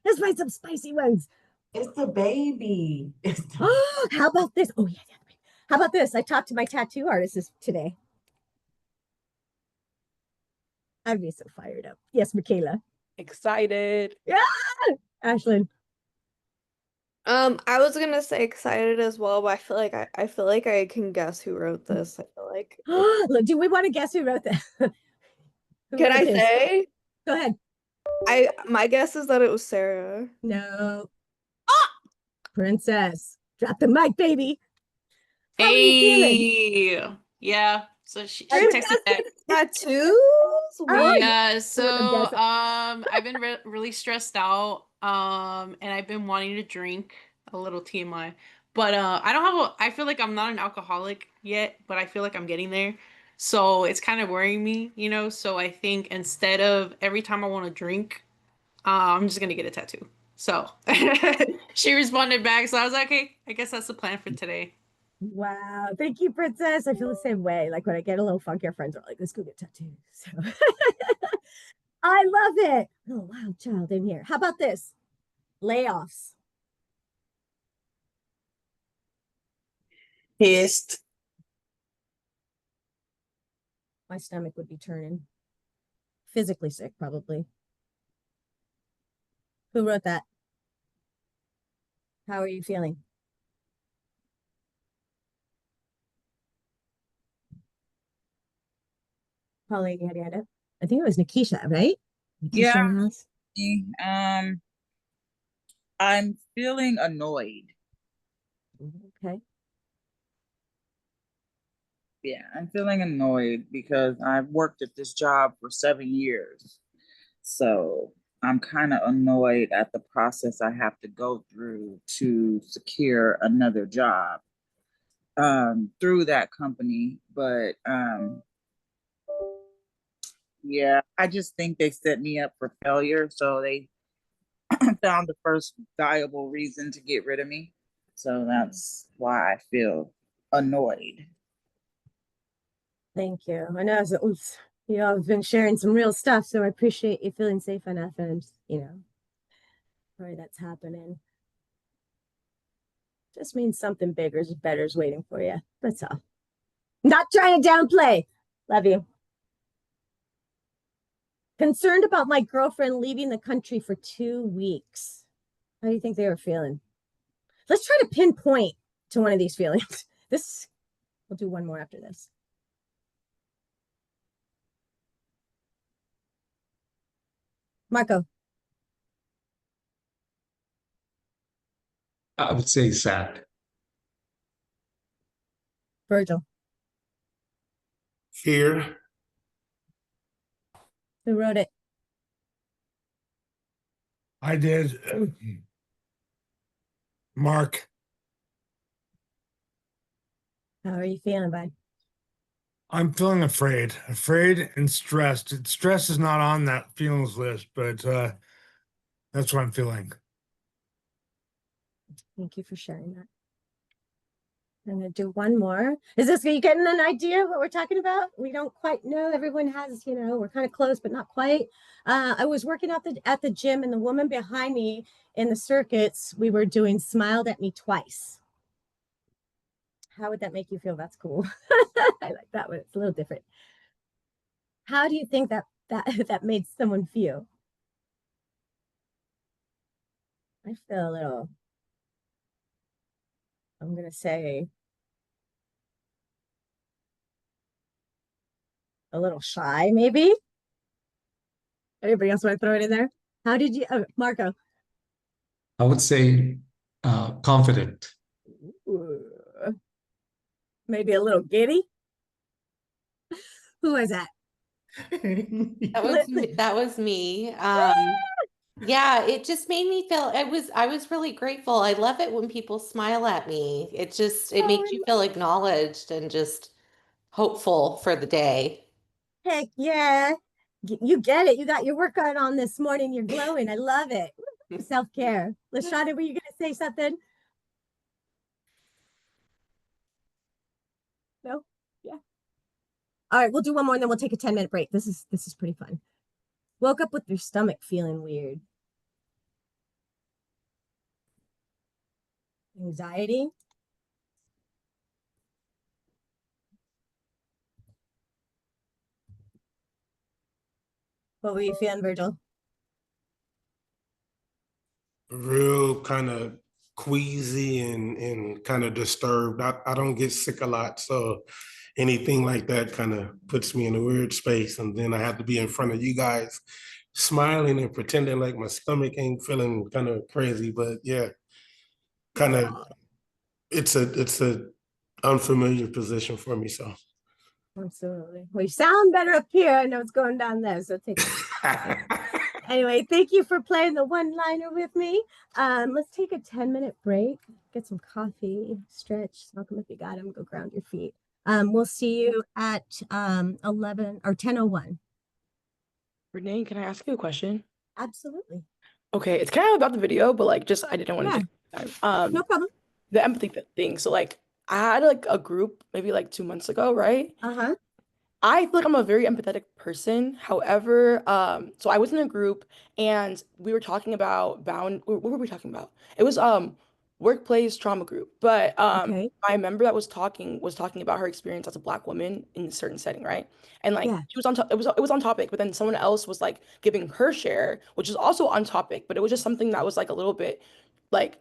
Let's find some spicy ones. It's the baby. How about this? Oh, yeah. How about this? I talked to my tattoo artist today. I'd be so fired up. Yes, Michaela. Excited. Yeah. Ashlyn. I was gonna say excited as well, but I feel like I can guess who wrote this. I feel like Look, do we want to guess who wrote that? Can I say? Go ahead. My guess is that it was Sarah. No. Princess. Drop the mic, baby. How are you feeling? Yeah. So she texted back. Tattoos? Yeah, so I've been really stressed out. And I've been wanting to drink, a little TMI. But I feel like I'm not an alcoholic yet, but I feel like I'm getting there. So it's kind of worrying me, so I think instead of every time I want to drink, I'm just gonna get a tattoo. So she responded back, so I was like, okay, I guess that's the plan for today. Wow. Thank you, Princess. I feel the same way. Like when I get a little funky, our friends are like, let's go get tattoos. So I love it. Oh, wild child in here. How about this? Layoffs. Pissed. My stomach would be turning. Physically sick, probably. Who wrote that? How are you feeling? Pauline, you had your hand up? I think it was Nikisha, right? Nikisha in the house? I'm feeling annoyed. Okay. Yeah, I'm feeling annoyed because I've worked at this job for 7 years. So I'm kind of annoyed at the process I have to go through to secure another job through that company. But yeah, I just think they set me up for failure. So they found the first viable reason to get rid of me. So that's why I feel annoyed. Thank you. I know you all have been sharing some real stuff, so I appreciate you feeling safe enough, and sorry that's happening. Just means something bigger is better is waiting for you. That's all. Not trying to downplay. Love you. Concerned about my girlfriend leaving the country for 2 weeks. How do you think they were feeling? Let's try to pinpoint to one of these feelings. We'll do one more after this. Marco. I would say sad. Virgil. Fear. Who wrote it? I did. Mark. How are you feeling, bud? I'm feeling afraid and stressed. Stress is not on that feelings list, but that's what I'm feeling. Thank you for sharing that. I'm going to do one more. Are you getting an idea of what we're talking about? We don't quite know. Everyone has, we're kind of close, but not quite. I was working out at the gym, and the woman behind me in the circuits, we were doing Smiled at Me Twice. How would that make you feel? That's cool. I like that one. It's a little different. How do you think that made someone feel? I feel a little, I'm going to say, a little shy, maybe. Anybody else want to throw it in there? How did you, Marco? I would say confident. Ooh. Maybe a little giddy. Who was that? That was me. Yeah, it just made me feel I was really grateful. I love it when people smile at me. It makes you feel acknowledged and just hopeful for the day. Heck yeah. You get it. You got your workout on this morning. You're glowing. I love it. Self-care. Lashana, were you going to say something? No? Yeah. All right, we'll do one more and then we'll take a 10-minute break. This is pretty fun. Woke up with your stomach feeling weird. Anxiety. What were you feeling, Virgil? Real kind of queasy and kind of disturbed. I don't get sick a lot, so anything like that kind of puts me in a weird space. And then I have to be in front of you guys smiling and pretending like my stomach ain't feeling kind of crazy. But yeah, kind of it's a unfamiliar position for me. So absolutely. Well, you sound better up here. I know it's going down there, so take it. Anyway, thank you for playing the one-liner with me. Let's take a 10-minute break, get some coffee, stretch, smoke them if you got them, go ground your feet. We'll see you at 11 or 10:01. Renee, can I ask you a question? Absolutely. Okay, it's kind of about the video, but I didn't want to. No problem. The empathy thing. So I had like a group maybe like 2 months ago, right? Uh-huh. I feel like I'm a very empathetic person. However, so I was in a group and we were talking about what were we talking about? It was workplace trauma group. But Okay. my member that was talking about her experience as a Black woman in a certain setting, right? And like Yeah. she was on it was on topic, but then someone else was like giving her share, which is also on topic, but it was just something that was like a little bit like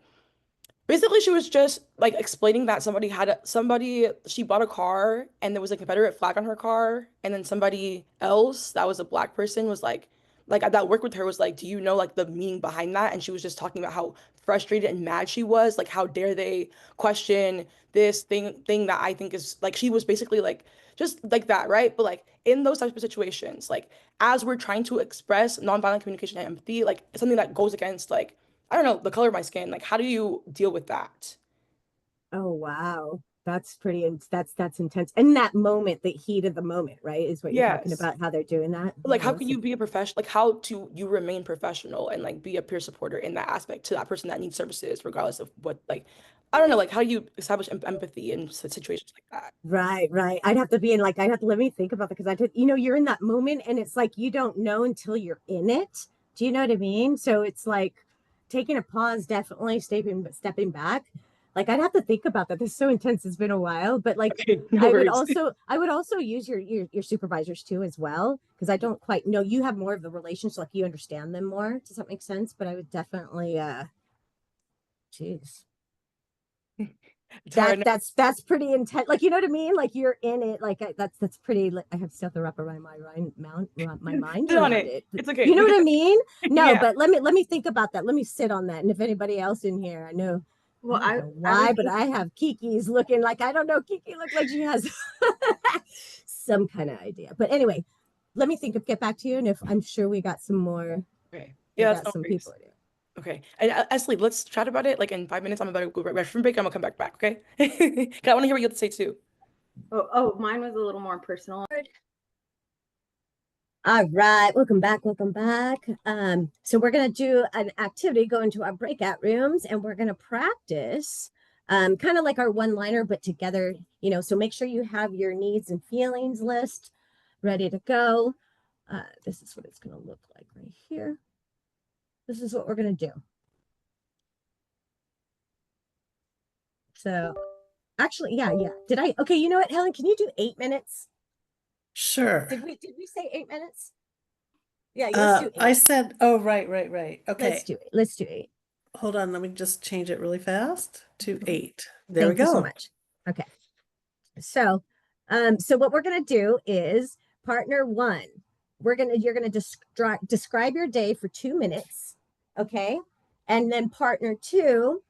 basically, she was just like explaining that somebody she bought a car and there was a Confederate flag on her car, and then somebody else that was a Black person was like that worked with her was like, do you know like the meaning behind that? And she was just talking about how frustrated and mad she was, like how dare they question this thing that I think is like she was basically like just like that, right? But like in those types of situations, like as we're trying to express nonviolent communication and empathy, like it's something that goes against like I don't know, the color of my skin. Like, how do you deal with that? Oh wow. That's pretty that's intense. In that moment, the heat of the moment, right? Is what you're talking Yes. about, how they're doing that. Like, Oh, how can that's you be a professional? Like, how to you remain professional and like be a peer supporter in that aspect to that person that needs services, regardless of what, like, I don't know, like, how do you establish empathy in situations like that? right, right. I'd have to be in like I'd have to let me think about that because I did, you're in that moment and it's like you don't know until you're in it. Do you know what I mean? So it's like taking a pause, definitely stepping back. Like I'd have to think about that. This is so intense. It's been a while, but like Okay, no worries. I would also use your supervisors too as well because I don't quite know. You have more of the relationship, like you understand them more. Does that make sense? But I would definitely, geez. It's hard. That's pretty intense. Like you know what I mean? Like you're in it. Like that's pretty. Like, I have still to wrap around my mind Sit on around it. it. It's okay. You know We what I got mean? No, yeah. but let me think about that. Let me sit on that. And if anybody else in here, I know. Well, I don't know why, but I have Kiki's looking like I don't know. Kiki looks like she has some kind of idea. But anyway, let me think of get back to you. And if I'm sure we got some more. Okay. We Yeah, got that's no some worries. people. Okay. And Ashley, let's chat about it like in 5 minutes. I'm about to go right from break. I'm gonna come back, okay? 'Cause I want to hear what you have to say too. Oh, mine was a little more personal. All right, welcome back, welcome back. So we're gonna do an activity, go into our breakout rooms, and we're gonna practice kind of like our one-liner, but together, so make sure you have your needs and feelings list ready to go. This is what it's gonna look like right here. This is what we're gonna do. So actually, yeah. Okay, you know what, Helen, can you do 8 minutes? Sure. Did we say 8 minutes? Yeah, let's do 8. I said, oh, right. Let's Okay. do it. Let's do 8. Hold on, let me just change it really fast to 8. There we Thank you so go. much. Okay. So what we're gonna do is partner 1. You're gonna describe your day for 2 minutes, okay? And then partner 2,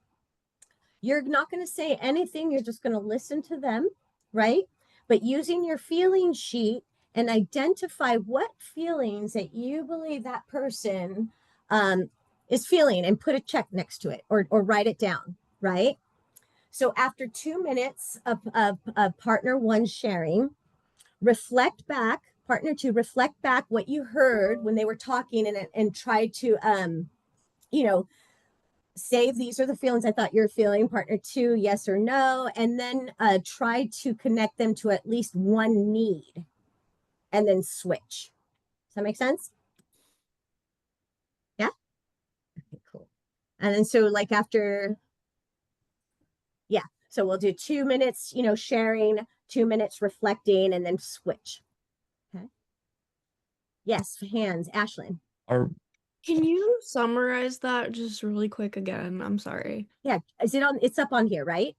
you're not gonna say anything. You're just gonna listen to them, right? But using your feeling sheet and identify what feelings that you believe that person is feeling and put a check next to it or write it down, right? So after 2 minutes of partner 1 sharing, reflect back, partner 2, reflect back what you heard when they were talking and try to, say these are the feelings I thought you're feeling, partner 2, yes or no, and then try to connect them to at least one need and then switch. Does that make sense? Yeah? Okay, cool. And then so like after, yeah, so we'll do 2 minutes, sharing, 2 minutes reflecting, and then switch. Okay. Yes, hands, Ashlyn. Can you summarize that just really quick again? I'm sorry. Yeah, is it on? It's up on here, right?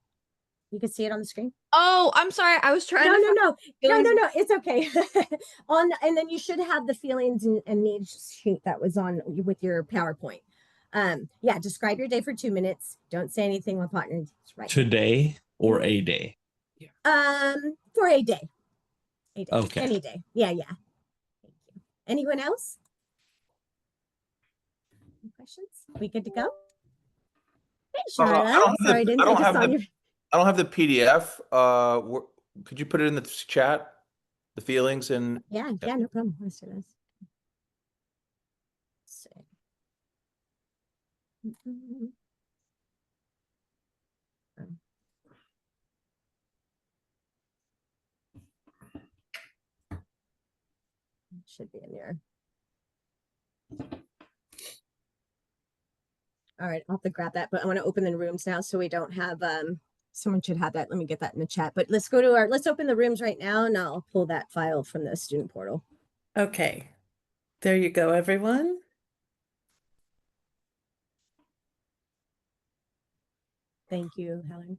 You can see it on the screen. Oh, I'm sorry. I was trying No, to no, no, feelings- no. It's okay. And then you should have the feelings and needs sheet that was on with your PowerPoint. Yeah, describe your day for 2 minutes. Don't say anything while partner. Right. Today or a day? For a day. Okay. Any day. Yeah. Thank you. Anyone else? Any questions? We good to go? Hey, Charlotte. Sorry, I didn't think I saw you. I don't have the PDF. Could you put it in the chat? The feelings and Yeah, no problem. Let's do this. Let's see. should be in there. All right, I'll have to grab that, but I want to open the rooms now so we don't have someone should have that. Let me get that in the chat. But let's open the rooms right now and I'll pull that file from the student portal. Okay. There you go, everyone. Thank you, Helen.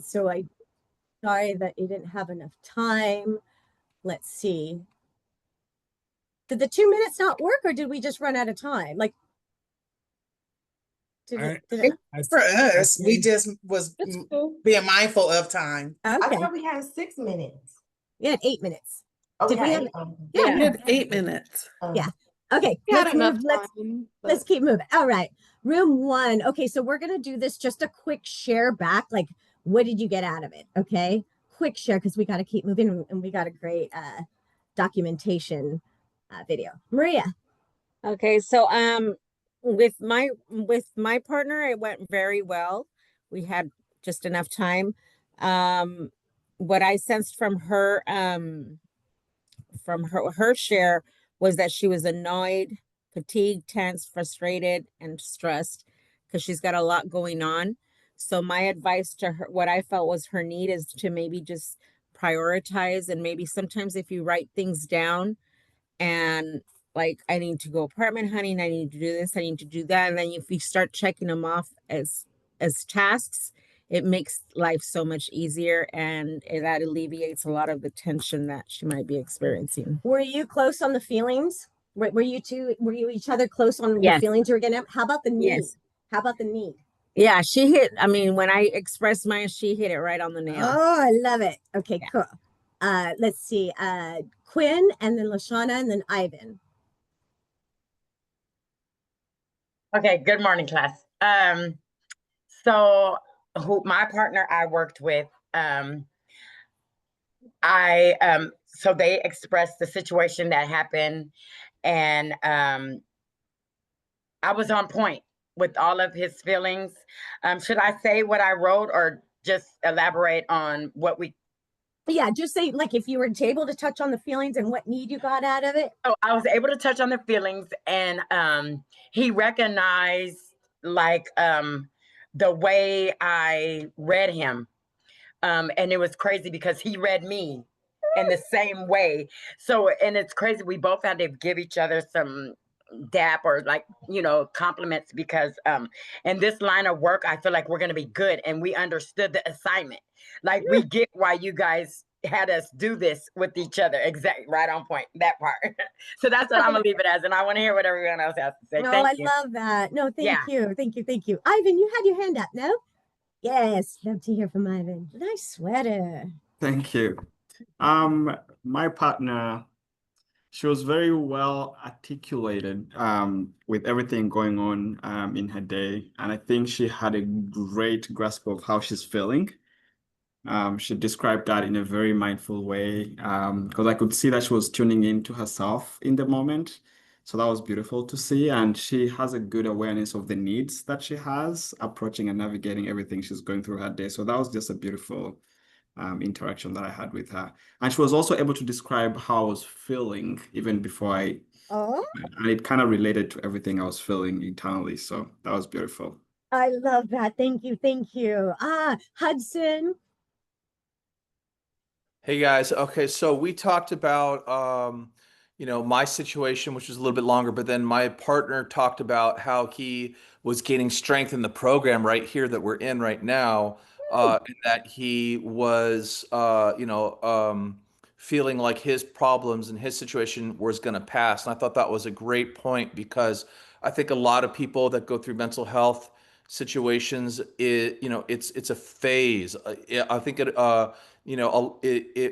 So sorry that you didn't have enough time. Let's see. Did the 2 minutes not work or did we just run out of time? Like, For us, we just was being mindful of time. Okay. I thought we had 6 minutes. We had 8 minutes. Oh, Did we we had have? 8 Yeah, We yeah. had 8 minutes. Yeah. Okay. We had Let's enough move. time, Let's keep moving. All right. Room 1. Okay. So we're going to do this just a quick share back. Like, what did you get out of it? Okay. Quick share because we got to keep moving and we got a great documentation video. Maria. Okay. So, with my partner, it went very well. We had just enough time. What I sensed from her share was that she was annoyed, fatigued, tense, frustrated, and stressed because she's got a lot going on. So my advice to her, what I felt was her need is to maybe just prioritize, and maybe sometimes if you write things down and like, I need to go apartment hunting, I need to do this, I need to do that. And then if you start checking them off as tasks, it makes life so much easier and that alleviates a lot of the tension that she might be experiencing. Were you close on the feelings? Were you each other close on the Yes. feelings you were getting? How about the need? Yes. How about the need? Yeah, when I expressed mine, she hit it right on the nail. Oh, I love it. Okay, cool. Let's see. Quinn and then Lashana and then Ivan. Okay, good morning, class. So my partner I worked with, so they expressed the situation that happened, and I was on point with all of his feelings. Should I say what I wrote or just elaborate on what we? Yeah, just say like if you were able to touch on the feelings and what need you got out of it. Oh, I was able to touch on the feelings, and he recognized like the way I read him. And it was crazy because he read me in the same way. So, and it's crazy. We both had to give each other some dap or like, compliments because in this line of work, I feel like we're going to be good. And we understood the assignment. Like we get why you guys had us do this with each other. Exactly. Right on point. That part. So that's what I'm going to leave it as. And I want to hear what everyone else has to say. No, Thank I you. love that. No, thank Yeah. you. Thank you. Thank you. Ivan, you had your hand up, no? Yes, love to hear from Ivan. Nice sweater. Thank you. My partner, she was very well articulated with everything going on in her day. And I think she had a great grasp of how she's feeling. She described that in a very mindful way because I could see that she was tuning into herself in the moment. So that was beautiful to see. And she has a good awareness of the needs that she has, approaching and navigating everything she's going through her day. So that was just a beautiful interaction that I had with her. And she was also able to describe how I was feeling even before and it kind of related to everything I was feeling internally. So that was beautiful. I love that. Thank you. Thank you. Hudson. Hey guys, okay, so we talked about my situation, which was a little bit longer, but then my partner talked about how he was gaining strength in the program right here that we're in right now, and that he was feeling like his problems and his situation was going to pass. And I thought that was a great point because I think a lot of people that go through mental health situations, it's a phase. I think a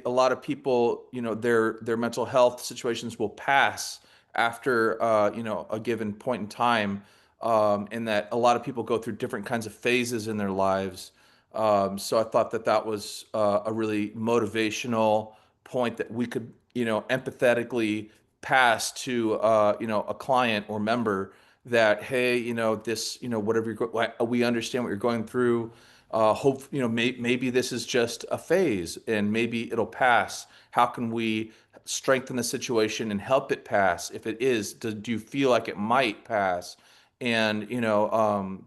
lot of people, their mental health situations will pass after a given point in time, and that a lot of people go through different kinds of phases in their lives. So I thought that was a really motivational point that we could empathetically pass to a client or member that, hey, this, whatever we understand what you're going through. Hope, maybe this is just a phase and maybe it'll pass. How can we strengthen the situation and help it pass? If it is, do you feel like it might pass? And,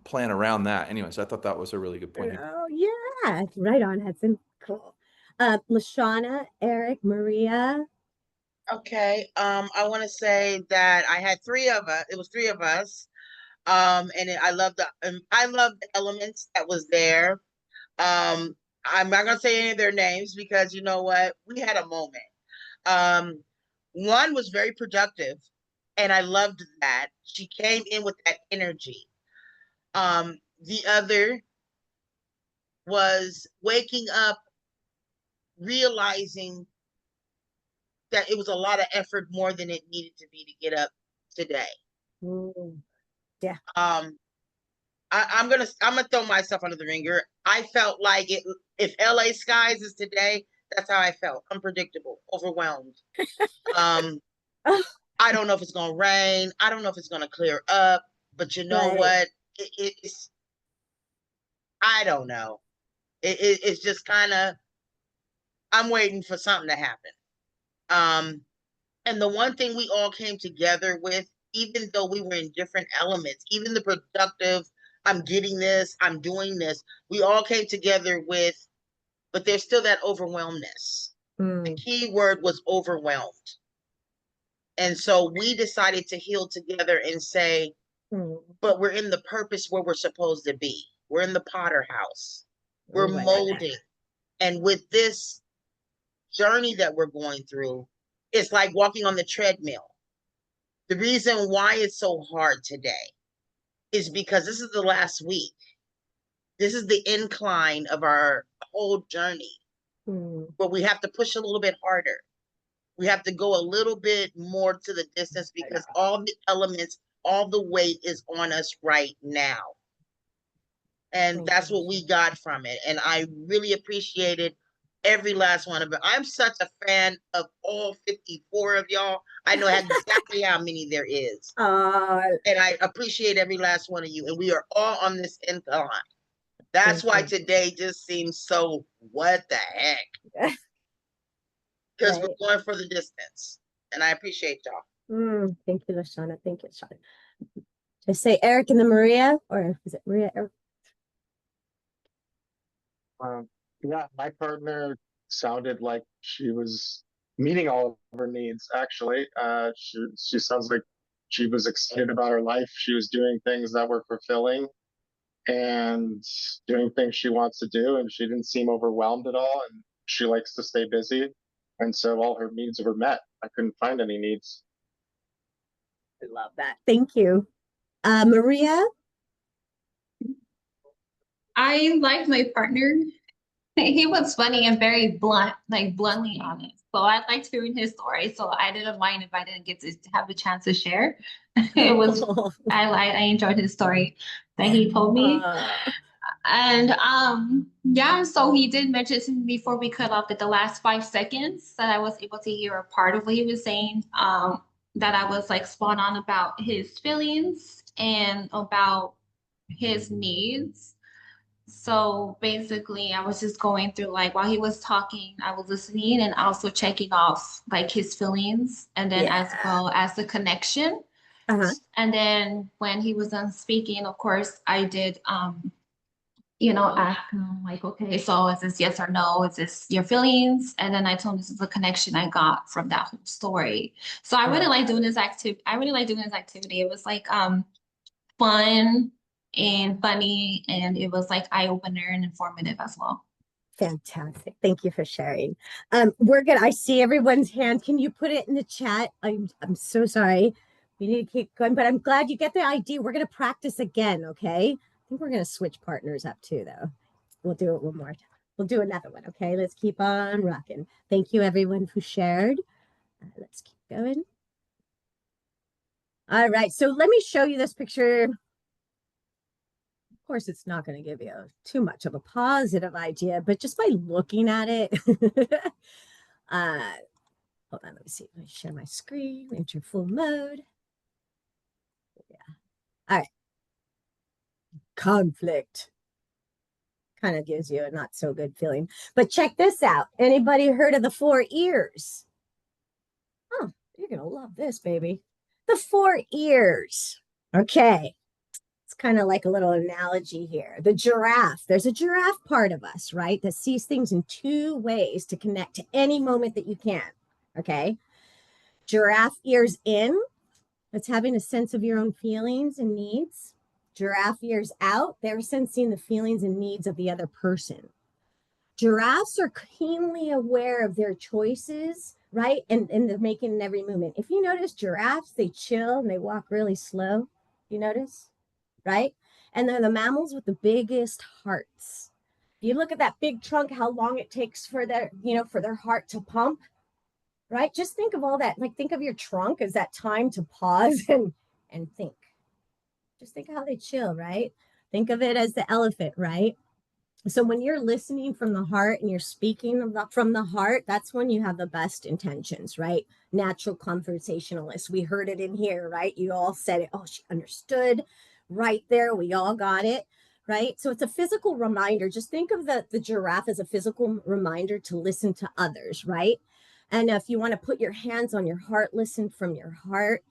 plan around that. Anyways, I thought that was a really good point. Oh, yeah. Right on, Hudson. Cool. Lashana, Eric, Maria. Okay. I want to say that I had three of us. It was three of us. I love the elements that was there. I'm not gonna say any of their names because you know what? We had a moment. One was very productive, and I loved that. She came in with that energy. The other was waking up, realizing that it was a lot of effort more than it needed to be to get up today. Yeah. I'm gonna throw myself under the ringer. I felt like if LA skies is today, that's how I felt. Unpredictable, overwhelmed. I don't know if it's gonna rain. I don't know if it's gonna clear up. But you know what? It's I don't know. It's just kind of I'm waiting for something to happen. And the one thing we all came together with, even though we were in different elements, even the productive, I'm getting this, I'm doing this, we all came together with, but there's still that overwhelmness. The key word was overwhelmed. And so we decided to heal together and say, but we're in the purpose where we're supposed to be. We're in the Potter house. We're molding. And with this journey that we're going through, it's like walking on the treadmill. The reason why it's so hard today is because this is the last week. This is the incline of our whole journey. But we have to push a little bit harder. We have to go a little bit more to the distance because all the elements, all the weight is on us right now. And that's what we got from it. And I really appreciated every last one of it. I'm such a fan of all 54 of y'all. I know exactly how many there is. And I appreciate every last one of you. And we are all on this incline. That's why today just seems so, what the heck? Because we're going for the distance. And I appreciate y'all. Thank you, Lashana. Thank you, Lashana. Did I say Eric and then Maria? Or is it Maria? Eric? Yeah, my partner sounded like she was meeting all of her needs, actually. She sounds like she was excited about her life. She was doing things that were fulfilling and doing things she wants to do. And she didn't seem overwhelmed at all. And she likes to stay busy. And so all her needs were met. I couldn't find any needs. I love that. Thank you. Maria? I liked my partner. He was funny and very blunt, like bluntly honest. So I liked hearing his story. So I didn't mind if I didn't get to have the chance to share. It was I enjoyed his story that he told me. And yeah, so he did mention to me before we cut off that the last 5 seconds that I was able to hear a part of what he was saying, that I was like spot on about his feelings and about his needs. So basically I was just going through, like, while he was talking, I was listening and also checking off like his feelings and then as well as the connection. And then when he was done speaking, of course, I did ask him like, okay, so is this yes or no? Is this your feelings? And then I told him this is the connection I got from that whole story. So I really like doing this activity. It was like fun and funny, and it was like eye-opener and informative as well. Fantastic. Thank you for sharing. We're good. I see everyone's hand. Can you put it in the chat? I'm so sorry. We need to keep going, but I'm glad you get the idea. We're going to practice again, okay? I think we're going to switch partners up too, though. We'll do it one more time. We'll do another one, okay? Let's keep on rocking. Thank you, everyone who shared. Let's keep going. All right, so let me show you this picture. Of course, it's not going to give you too much of a positive idea, but just by looking at it. Hold on, let me see. Let me share my screen, enter full mode. Yeah. All right. Conflict. Kind of gives you a not so good feeling. But check this out. Anybody heard of the 4 ears? Oh, you're going to love this, baby. The 4 ears. Okay. It's kind of like a little analogy here. The giraffe. There's a giraffe part of us, right? That sees things in 2 ways to connect to any moment that you can. Okay. Giraffe ears in. That's having a sense of your own feelings and needs. Giraffe ears out. They're sensing the feelings and needs of the other person. Giraffes are keenly aware of their choices, right? And they're making in every movement. If you notice giraffes, they chill and they walk really slow. You notice? Right? And they're the mammals with the biggest hearts. You look at that big trunk, how long it takes for their, for their heart to pump, right? Just think of all that. Like, think of your trunk as that time to pause and think. Just think of how they chill, right? Think of it as the elephant, right? So when you're listening from the heart and you're speaking from the heart, that's when you have the best intentions, right? Natural conversationalists. We heard it in here, right? You all said it. Oh, she understood right there. We all got it, right? So it's a physical reminder. Just think of the giraffe as a physical reminder to listen to others, right? And if you want to put your hands on your heart, listen from your heart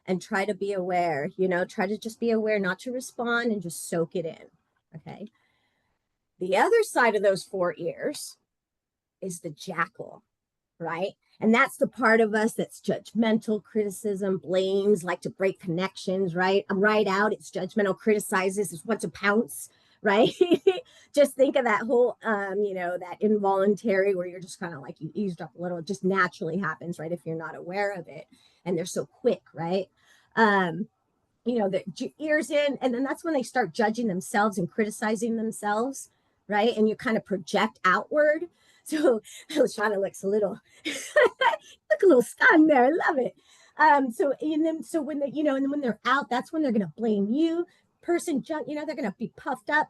and try to be aware, try to just be aware, not to respond and just soak it in, okay? The other side of those 4 ears is the jackal, right? And that's the part of us that's judgmental, criticism, blames, like to break connections, right? I'm right out. It's judgmental, criticizes, it's wants to pounce, right? Just think of that whole, that involuntary where you're just kind of like you eavesdrop a little. It just naturally happens, right? If you're not aware of it, and they're so quick, right? The ears in, and then that's when they start judging themselves and criticizing themselves, right? And you kind of project outward. So Lashana looks a little, look a little stunned there. I love it. So when they, and then when they're out, that's when they're going to blame you. Person, they're going to be puffed up.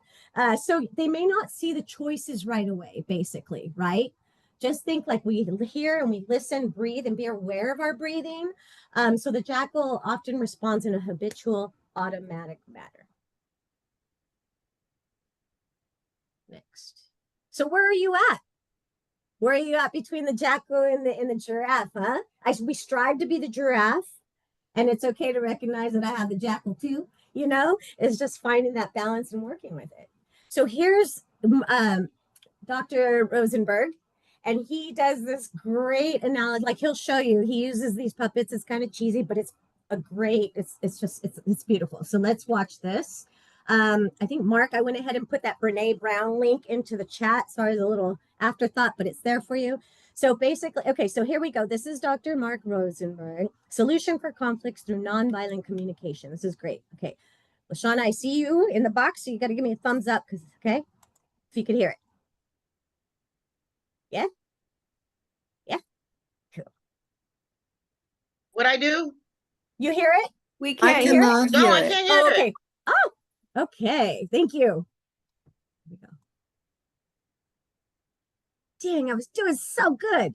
So they may not see the choices right away, basically, right? Just think like we hear and we listen, breathe, and be aware of our breathing. So the jackal often responds in a habitual, automatic manner. Next. So where are you at? Where are you at between the jackal and the giraffe, huh? We strive to be the giraffe, and it's okay to recognize that I have the jackal too. It's just finding that balance and working with it. So here's Dr. Rosenberg. And he does this great analogy, like he'll show you, he uses these puppets. It's kind of cheesy, but it's it's beautiful. So let's watch this. I think Mark, I went ahead and put that Brene Brown link into the chat. Sorry, it's a little afterthought, but it's there for you. So basically, okay, so here we go. This is Dr. Mark Rosenberg, Solution for Conflicts Through Nonviolent Communication. This is great. Okay, Lashana, I see you in the box, so you got to give me a thumbs up, okay, if you could hear it. Yeah? Yeah? Cool. What I do? You hear it? We can't hear it. No, I can't hear okay. it. Oh, okay. Thank you. Here we go. Dang, I was doing so good.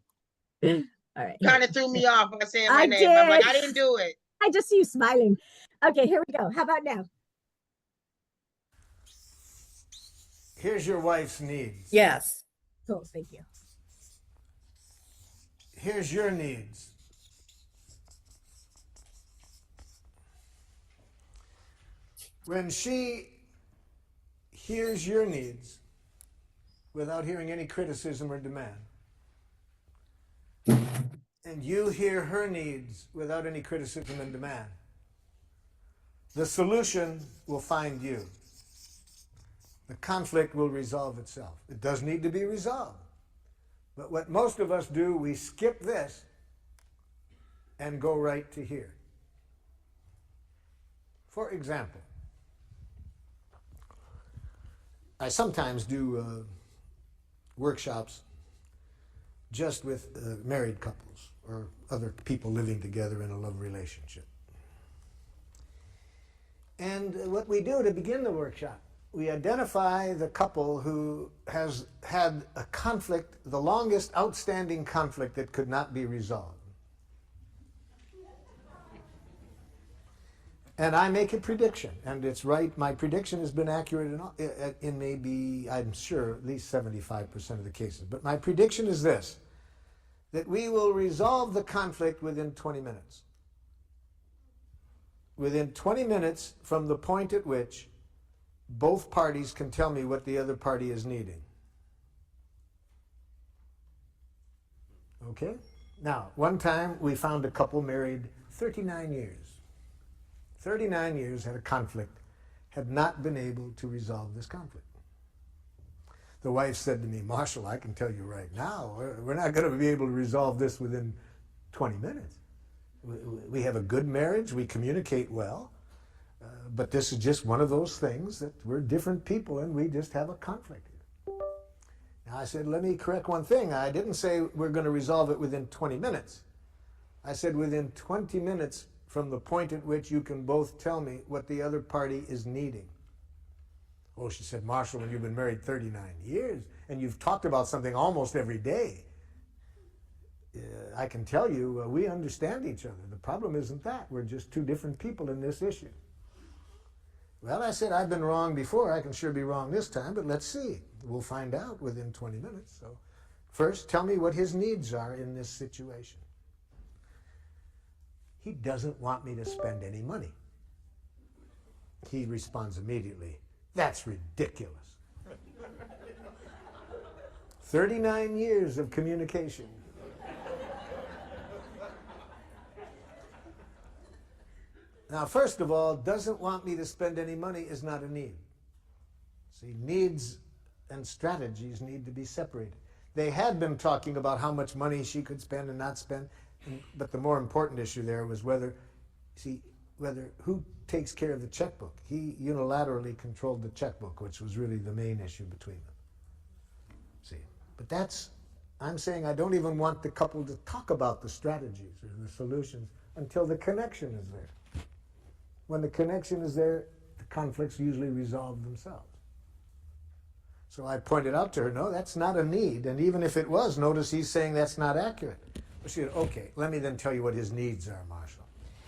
All right. Kind of threw me off by saying my I name. I'm like, did. I didn't do it. I just see you smiling. Okay, here we go. How about now? Here's your wife's needs. Yes. Cool, thank you. Here's your needs. When she hears your needs without hearing any criticism or demand, and you hear her needs without any criticism and demand, the solution will find you. The conflict will resolve itself. It does need to be resolved. But what most of us do, we skip this and go right to here. For example, I sometimes do workshops just with married couples or other people living together in a love relationship. And what we do to begin the workshop, we identify the couple who has had a conflict, the longest outstanding conflict that could not be resolved. And I make a prediction, and it's right. My prediction has been accurate in maybe, I'm sure, at least 75% of the cases. But my prediction is this, that we will resolve the conflict within 20 minutes. Within 20 minutes from the point at which both parties can tell me what the other party is needing. Okay? Now, one time we found a couple married 39 years. 39 years had a conflict, had not been able to resolve this conflict. The wife said to me, Marshall, I can tell you right now, we're not going to be able to resolve this within 20 minutes. We have a good marriage, we communicate well, but this is just one of those things that we're different people and we just have a conflict. Now I said, let me correct one thing. I didn't say we're going to resolve it within 20 minutes. I said within 20 minutes from the point at which you can both tell me what the other party is needing. Oh, she said, Marshall, when you've been married 39 years and you've talked about something almost every day, I can tell you we understand each other. The problem isn't that. We're just two different people in this issue. Well, I said, I've been wrong before. I can sure be wrong this time, but let's see. We'll find out within 20 minutes. So first, tell me what his needs are in this situation. He doesn't want me to spend any money. He responds immediately, that's ridiculous. 39 years of communication. Now, first of all, doesn't want me to spend any money is not a need. See, needs and strategies need to be separated. They had been talking about how much money she could spend and not spend, but the more important issue there was whether who takes care of the checkbook. He unilaterally controlled the checkbook, which was really the main issue between them. See, but I'm saying I don't even want the couple to talk about the strategies or the solutions until the connection is there. When the connection is there, the conflicts usually resolve themselves. So I pointed out to her, no, that's not a need. And even if it was, notice he's saying that's not accurate. But she said, okay, let me then tell you what his needs are, Marshall.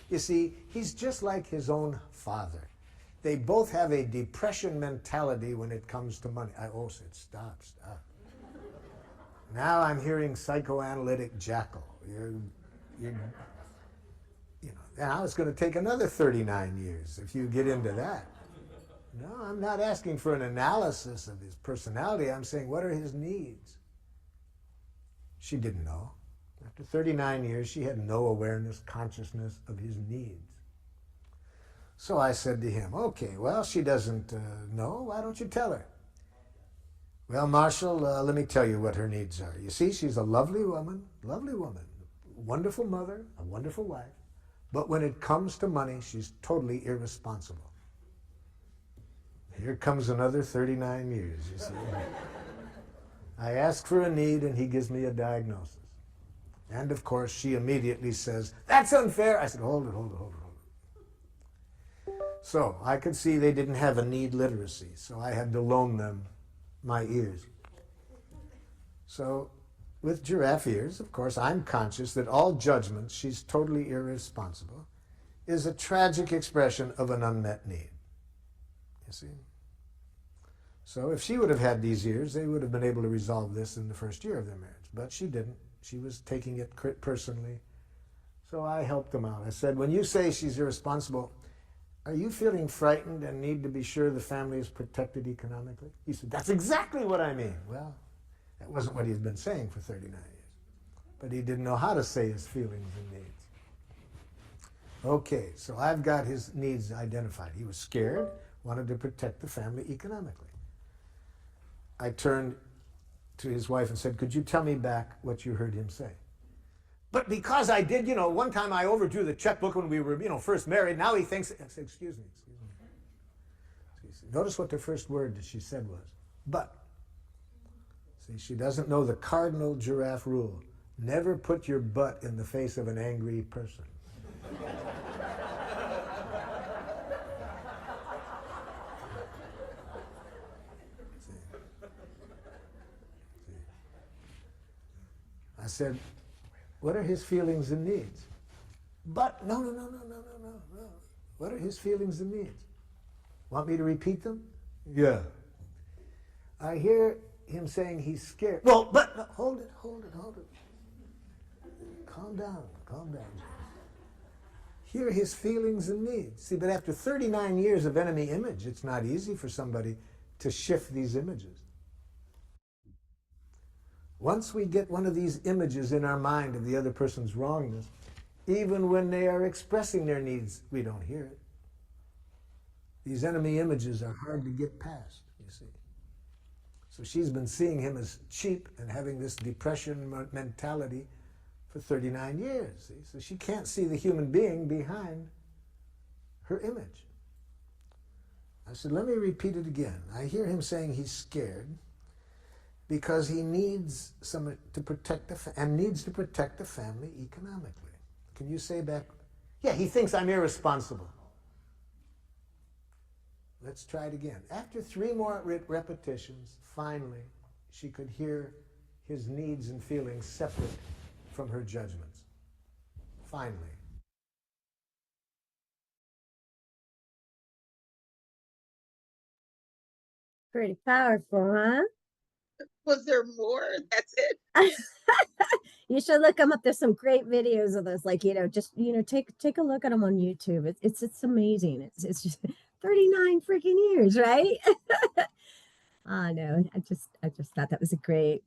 You see, he's just like his own father. They both have a depression mentality when it comes to money. I said, stop. Now I'm hearing psychoanalytic jackal. Now it's going to take another 39 years if you get into that. No, I'm not asking for an analysis of his personality. I'm saying, what are his needs? She didn't know. After 39 years, she had no awareness, consciousness of his needs. So I said to him, okay, well, she doesn't know. Why don't you tell her? Well, Marshall, let me tell you what her needs are. You see, she's a lovely woman, wonderful mother, a wonderful wife. But when it comes to money, she's totally irresponsible. Here comes another 39 years, you see. I ask for a need, and he gives me a diagnosis. And, of course, she immediately says, that's unfair. I said, hold it. So I could see they didn't have a need literacy, so I had to loan them my ears. So with giraffe ears, of course, I'm conscious that all judgments, she's totally irresponsible, is a tragic expression of an unmet need. You see? So if she would have had these ears, they would have been able to resolve this in the first year of their marriage. But she didn't. She was taking it personally. So I helped them out. I said, when you say she's irresponsible, are you feeling frightened and need to be sure the family is protected economically? He said, that's exactly what I mean. Well, that wasn't what he'd been saying for 39 years. But he didn't know how to say his feelings and needs. Okay, so I've got his needs identified. He was scared, wanted to protect the family economically. I turned to his wife and said, could you tell me back what you heard him say? But because I did, one time I overdrew the checkbook when we were, first married, now he thinks, I said, excuse me. Notice what the first word that she said was, but. See, she doesn't know the cardinal giraffe rule. Never put your butt in the face of an angry person. I said, what are his feelings and needs? But, no. What are his feelings and needs? Want me to repeat them? Yeah. I hear him saying he's scared. Well, but no, hold it. Calm down. Hear his feelings and needs. See, but after 39 years of enemy image, it's not easy for somebody to shift these images. Once we get one of these images in our mind of the other person's wrongness, even when they are expressing their needs, we don't hear it. These enemy images are hard to get past, you see. So she's been seeing him as cheap and having this depression mentality for 39 years. See? So she can't see the human being behind her image. I said, let me repeat it again. I hear him saying he's scared because he needs someone to protect needs to protect the family economically. Can you say back? Yeah, he thinks I'm irresponsible. Let's try it again. After 3 more repetitions, finally, she could hear his needs and feelings separate from her judgments. Finally. Pretty powerful, huh? Was there more? That's it. You should look them up. There's some great videos of this. Like, just take a look at them on YouTube. It's amazing. It's just 39 freaking years, right? No, I just thought that was a great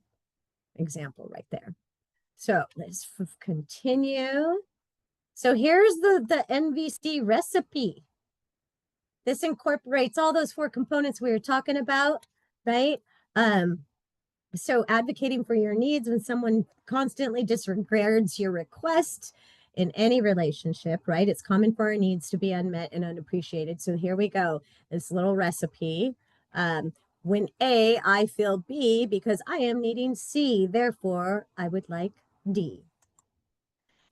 example right there. So let's continue. So here's the NVC recipe. This incorporates all those 4 components we were talking about, right? So advocating for your needs when someone constantly disregards your request in any relationship, right? It's common for our needs to be unmet and unappreciated. So here we go, this little recipe. When A, I feel B because I am needing C, therefore I would like D.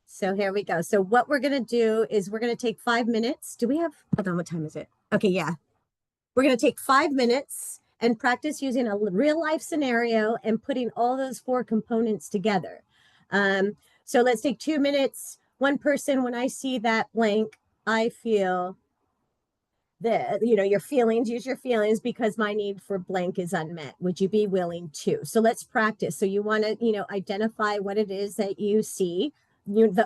So here we go. So what we're going to do is we're going to take 5 minutes. Do we have, hold on, what time is it? Okay, yeah. We're going to take 5 minutes and practice using a real life scenario and putting all those 4 components together. So let's take 2 minutes. One person, when I see that blank, I feel that, your feelings, use your feelings because my need for blank is unmet. Would you be willing to? So let's practice. So you want to, identify what it is that you see,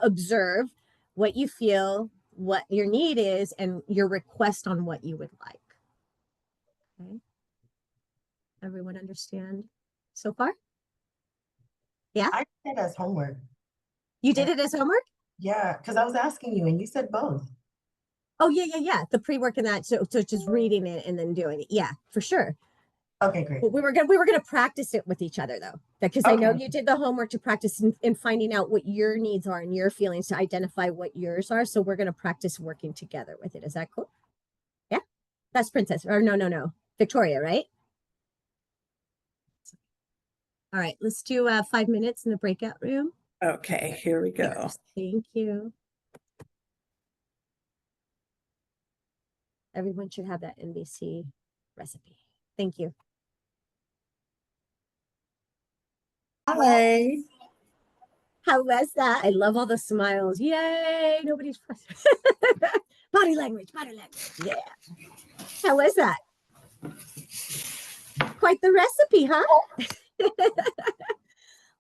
observe what you feel, what your need is, and your request on what you would like. Okay. Everyone understand so far? Yeah? I did it as homework. You did it as homework? Yeah, because I was asking you and you said both. Oh, yeah. The pre-work and that. So just reading it and then doing it. Yeah, for sure. Okay, great. We were gonna practice it with each other though, because I know you did the homework to practice in finding out what your needs are and your feelings to identify what yours are. So we're gonna practice working together with it. Is that cool? Yeah, that's Princess. Or no, Victoria, right? All right, let's do 5 minutes in the breakout room. Okay, here we go. Yes, thank you. Everyone should have that NVC recipe. Thank you. Hi. How was that? I love all the smiles. Yay, nobody's body language. Yeah. How was that? Quite the recipe, huh?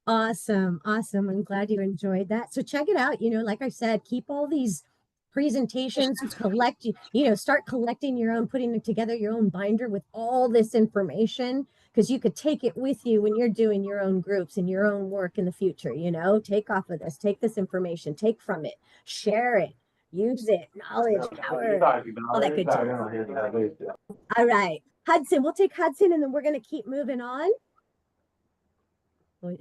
Awesome. I'm glad you enjoyed that. So check it out. Like I said, keep all these presentations, collect, start collecting your own, putting together your own binder with all this information, because you could take it with you when you're doing your own groups and your own work in the future. Take off of this, take this information, take from it, share it, use it, knowledge, power, all that good stuff. All right, Hudson, we'll take Hudson and then we're going to keep moving on.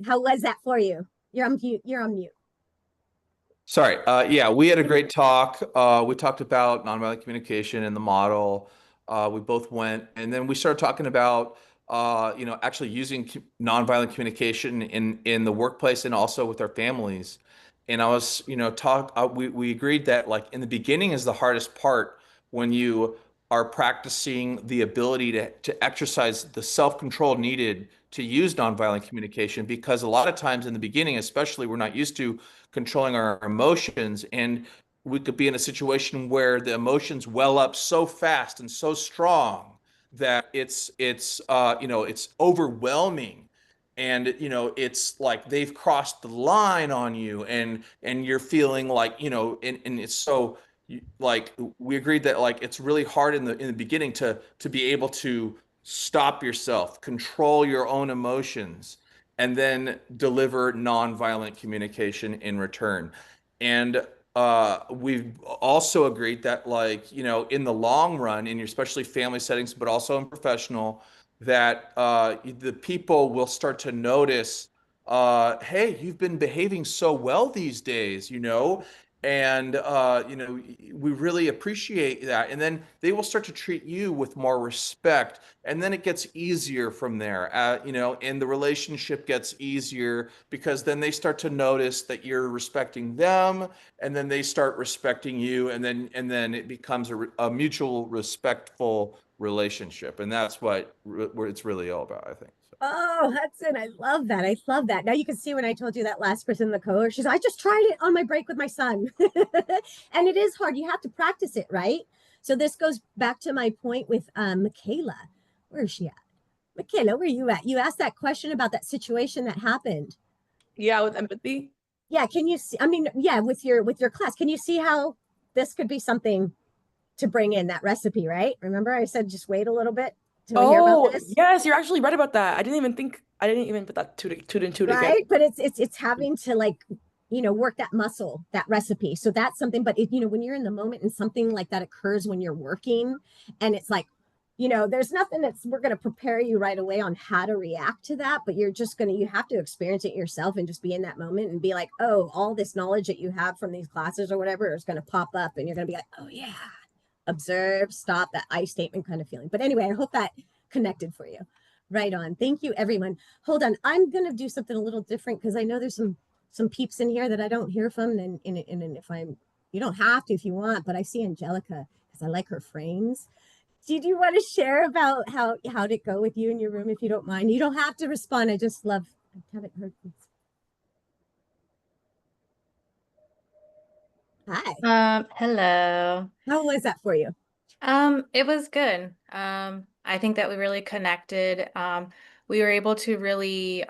How was that for you? You're on mute. Sorry. Yeah, we had a great talk. We talked about nonviolent communication and the model. We both went, and then we started talking about, actually using nonviolent communication in the workplace and also with our families. And I was, we agreed that like in the beginning is the hardest part when you are practicing the ability to exercise the self-control needed to use nonviolent communication, because a lot of times in the beginning, especially, we're not used to controlling our emotions, and we could be in a situation where the emotions well up so fast and so strong that it's you know, it's overwhelming, and you know, it's like they've crossed the line on you, and you're feeling like, you know, and it's so like we agreed that like it's really hard in the beginning to be able to stop yourself, control your own emotions, and then deliver nonviolent communication in return. And we've also agreed that, like, you know, in the long run, in your especially family settings, but also in professional, that the people will start to notice, hey, you've been behaving so well these days, you know, and you know, we really appreciate that. And then they will start to treat you with more respect, and then it gets easier from there, you know, and the relationship gets easier because then they start to notice that you're respecting them, and then they start respecting you, and then it becomes a mutual respectful relationship, and that's what it's really all about, I think. Oh, Hudson, I love that. I love that. Now you can see when I told you that last person in the cohort, she's, I just tried it on my break with my son. And it is hard. You have to practice it, right? So this goes back to my point with Michaela. Where is she at? Michaela, where are you at? You asked that question about that situation that happened. Yeah, with empathy. Yeah, can you see, I mean, yeah, with your class, can you see how this could be something to bring in that recipe, right? Remember I said just wait a little bit till we hear about this? Yes, you're actually right about that. I didn't even put that two and two together. Right, but it's having to, like, you know, work that muscle, that recipe. So that's something. But you know, when you're in the moment and something like that occurs when you're working, and it's like, you know, there's nothing we're going to prepare you right away on how to react to that, but you have to experience it yourself and just be in that moment and be like, oh, all this knowledge that you have from these classes or whatever is going to pop up, and you're going to be like, oh yeah, observe, stop, that I statement kind of feeling. But anyway, I hope that connected for you. Right on. Thank you, everyone. Hold on. I'm going to do something a little different because I know there's some peeps in here that I don't hear from. And if you don't have to if you want, but I see Angelica because I like her frames. Did you want to share about how'd it go with you in your room, if you don't mind? You don't have to respond. I haven't heard from. Hi. Hello. How was that for you? It was good. I think that we really connected. We were able to really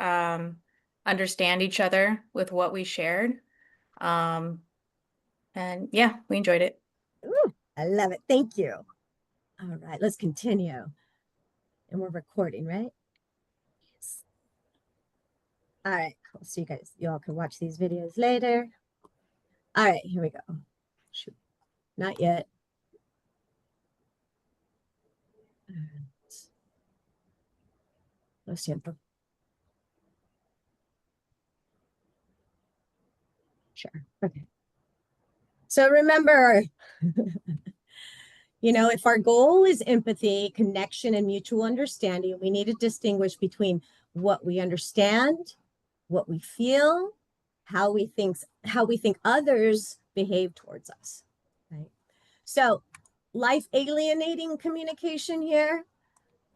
understand each other with what we shared. And yeah, we enjoyed it. Ooh, I love it. Thank you. All right, let's continue. And we're recording, right? Yes. All right, cool. So you all can watch these videos later. All right, here we go. Shoot, not yet. Lo siento. Sure. Okay. So remember, you know, if our goal is empathy, connection, and mutual understanding, we need to distinguish between what we understand, what we feel, how we think others behave towards us, right? So life alienating communication here.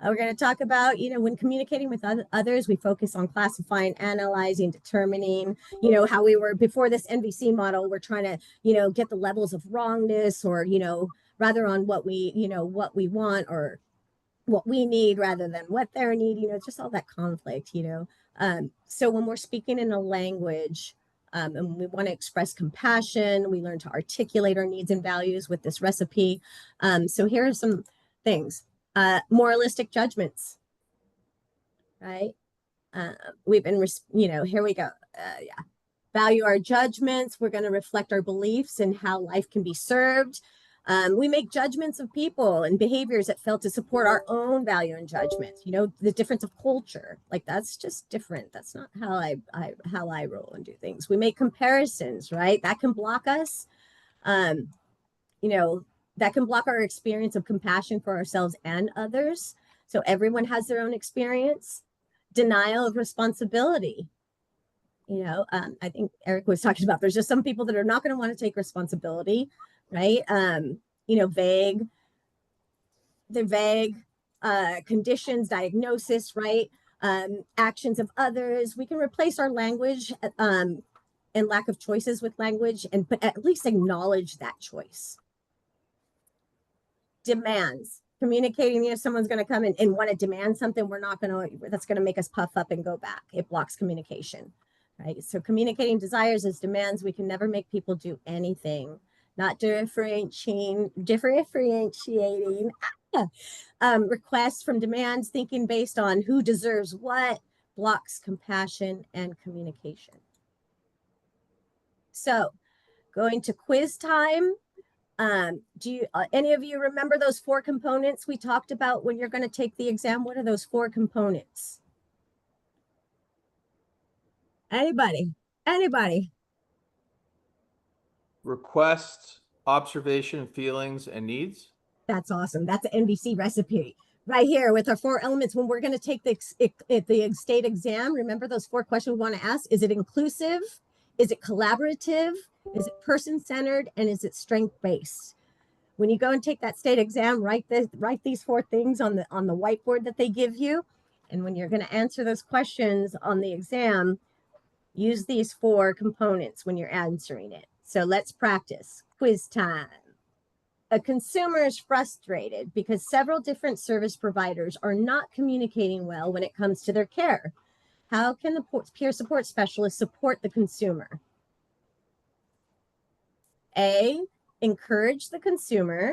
We're going to talk about, you know, when communicating with others, we focus on classifying, analyzing, determining, you know, how we were before this NVC model, we're trying to, you know, get the levels of wrongness, or, you know, rather on what we want or what we need rather than what they're needing, you know, just all that conflict, you know. So when we're speaking in a language, and we want to express compassion, we learn to articulate our needs and values with this recipe. So here are some things. Moralistic judgments, right? We've been, you know, here we go. Yeah. Value our judgments. We're going to reflect our beliefs and how life can be served. We make judgments of people and behaviors that fail to support our own value and judgment. You know, the difference of culture, like that's just different. That's not how I roll and do things. We make comparisons, right? That can block us. You know, that can block our experience of compassion for ourselves and others. So everyone has their own experience. Denial of responsibility. You know, I think Eric was talking about, there's just some people that are not going to want to take responsibility, right? You know, vague conditions, diagnosis, right? Actions of others. We can replace our language and lack of choices with language, and but at least acknowledge that choice. Demands. Communicating, if someone's going to come in and want to demand something, that's going to make us puff up and go back. It blocks communication, right? So communicating desires as demands, we can never make people do anything. Not differentiating. Requests from demands, thinking based on who deserves what, blocks compassion and communication. So going to quiz time. Do you, any of you remember those 4 components we talked about when you're going to take the exam? What are those 4 components? Anybody? Request, observation, feelings, and needs. That's awesome. That's an NVC recipe right here with our 4 elements. When we're going to take the state exam, remember those 4 questions we want to ask. Is it inclusive? Is it collaborative? Is it person-centered? And is it strength-based? When you go and take that state exam, write these 4 things on the whiteboard that they give you. And when you're going to answer those questions on the exam, use these 4 components when you're answering it. So let's practice. Quiz time. A consumer is frustrated because several different service providers are not communicating well when it comes to their care. How can the peer support specialist support the consumer? A, encourage the consumer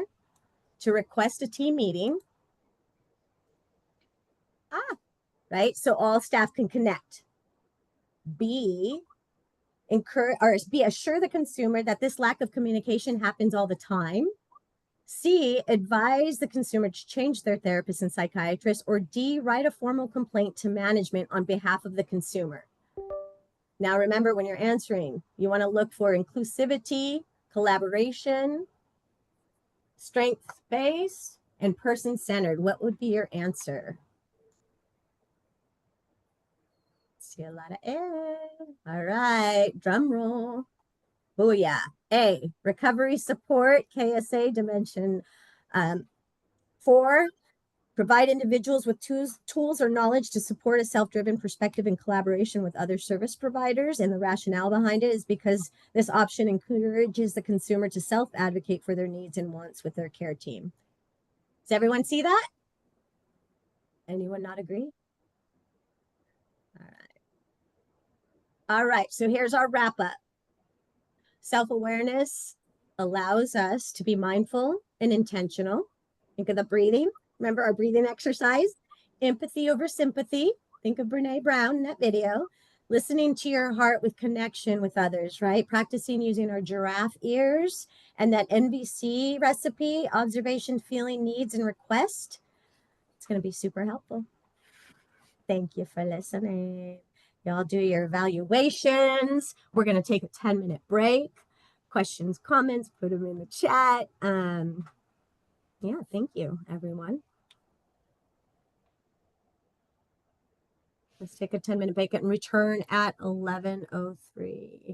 to request a team meeting. Right? So all staff can connect. B, assure the consumer that this lack of communication happens all the time. C, advise the consumer to change their therapist and psychiatrist. Or D, write a formal complaint to management on behalf of the consumer. Now remember, when you're answering, you want to look for inclusivity, collaboration, strength-based, and person-centered. What would be your answer? See a lot of A. All right, drum roll. Booyah. A, recovery support, KSA dimension. 4, provide individuals with tools or knowledge to support a self-driven perspective in collaboration with other service providers. And the rationale behind it is because this option encourages the consumer to self-advocate for their needs and wants with their care team. Does everyone see that? Anyone not agree? All right, so here's our wrap up. Self-awareness allows us to be mindful and intentional. Think of the breathing. Remember our breathing exercise? Empathy over sympathy. Think of Brene Brown in that video. Listening to your heart with connection with others, right? Practicing using our giraffe ears and that NVC recipe, observation, feeling, needs, and request. It's going to be super helpful. Thank you for listening. Y'all do your evaluations. We're going to take a 10-minute break. Questions, comments, put them in the chat. Yeah, thank you, everyone. Let's take a 10-minute break and return at 11:03.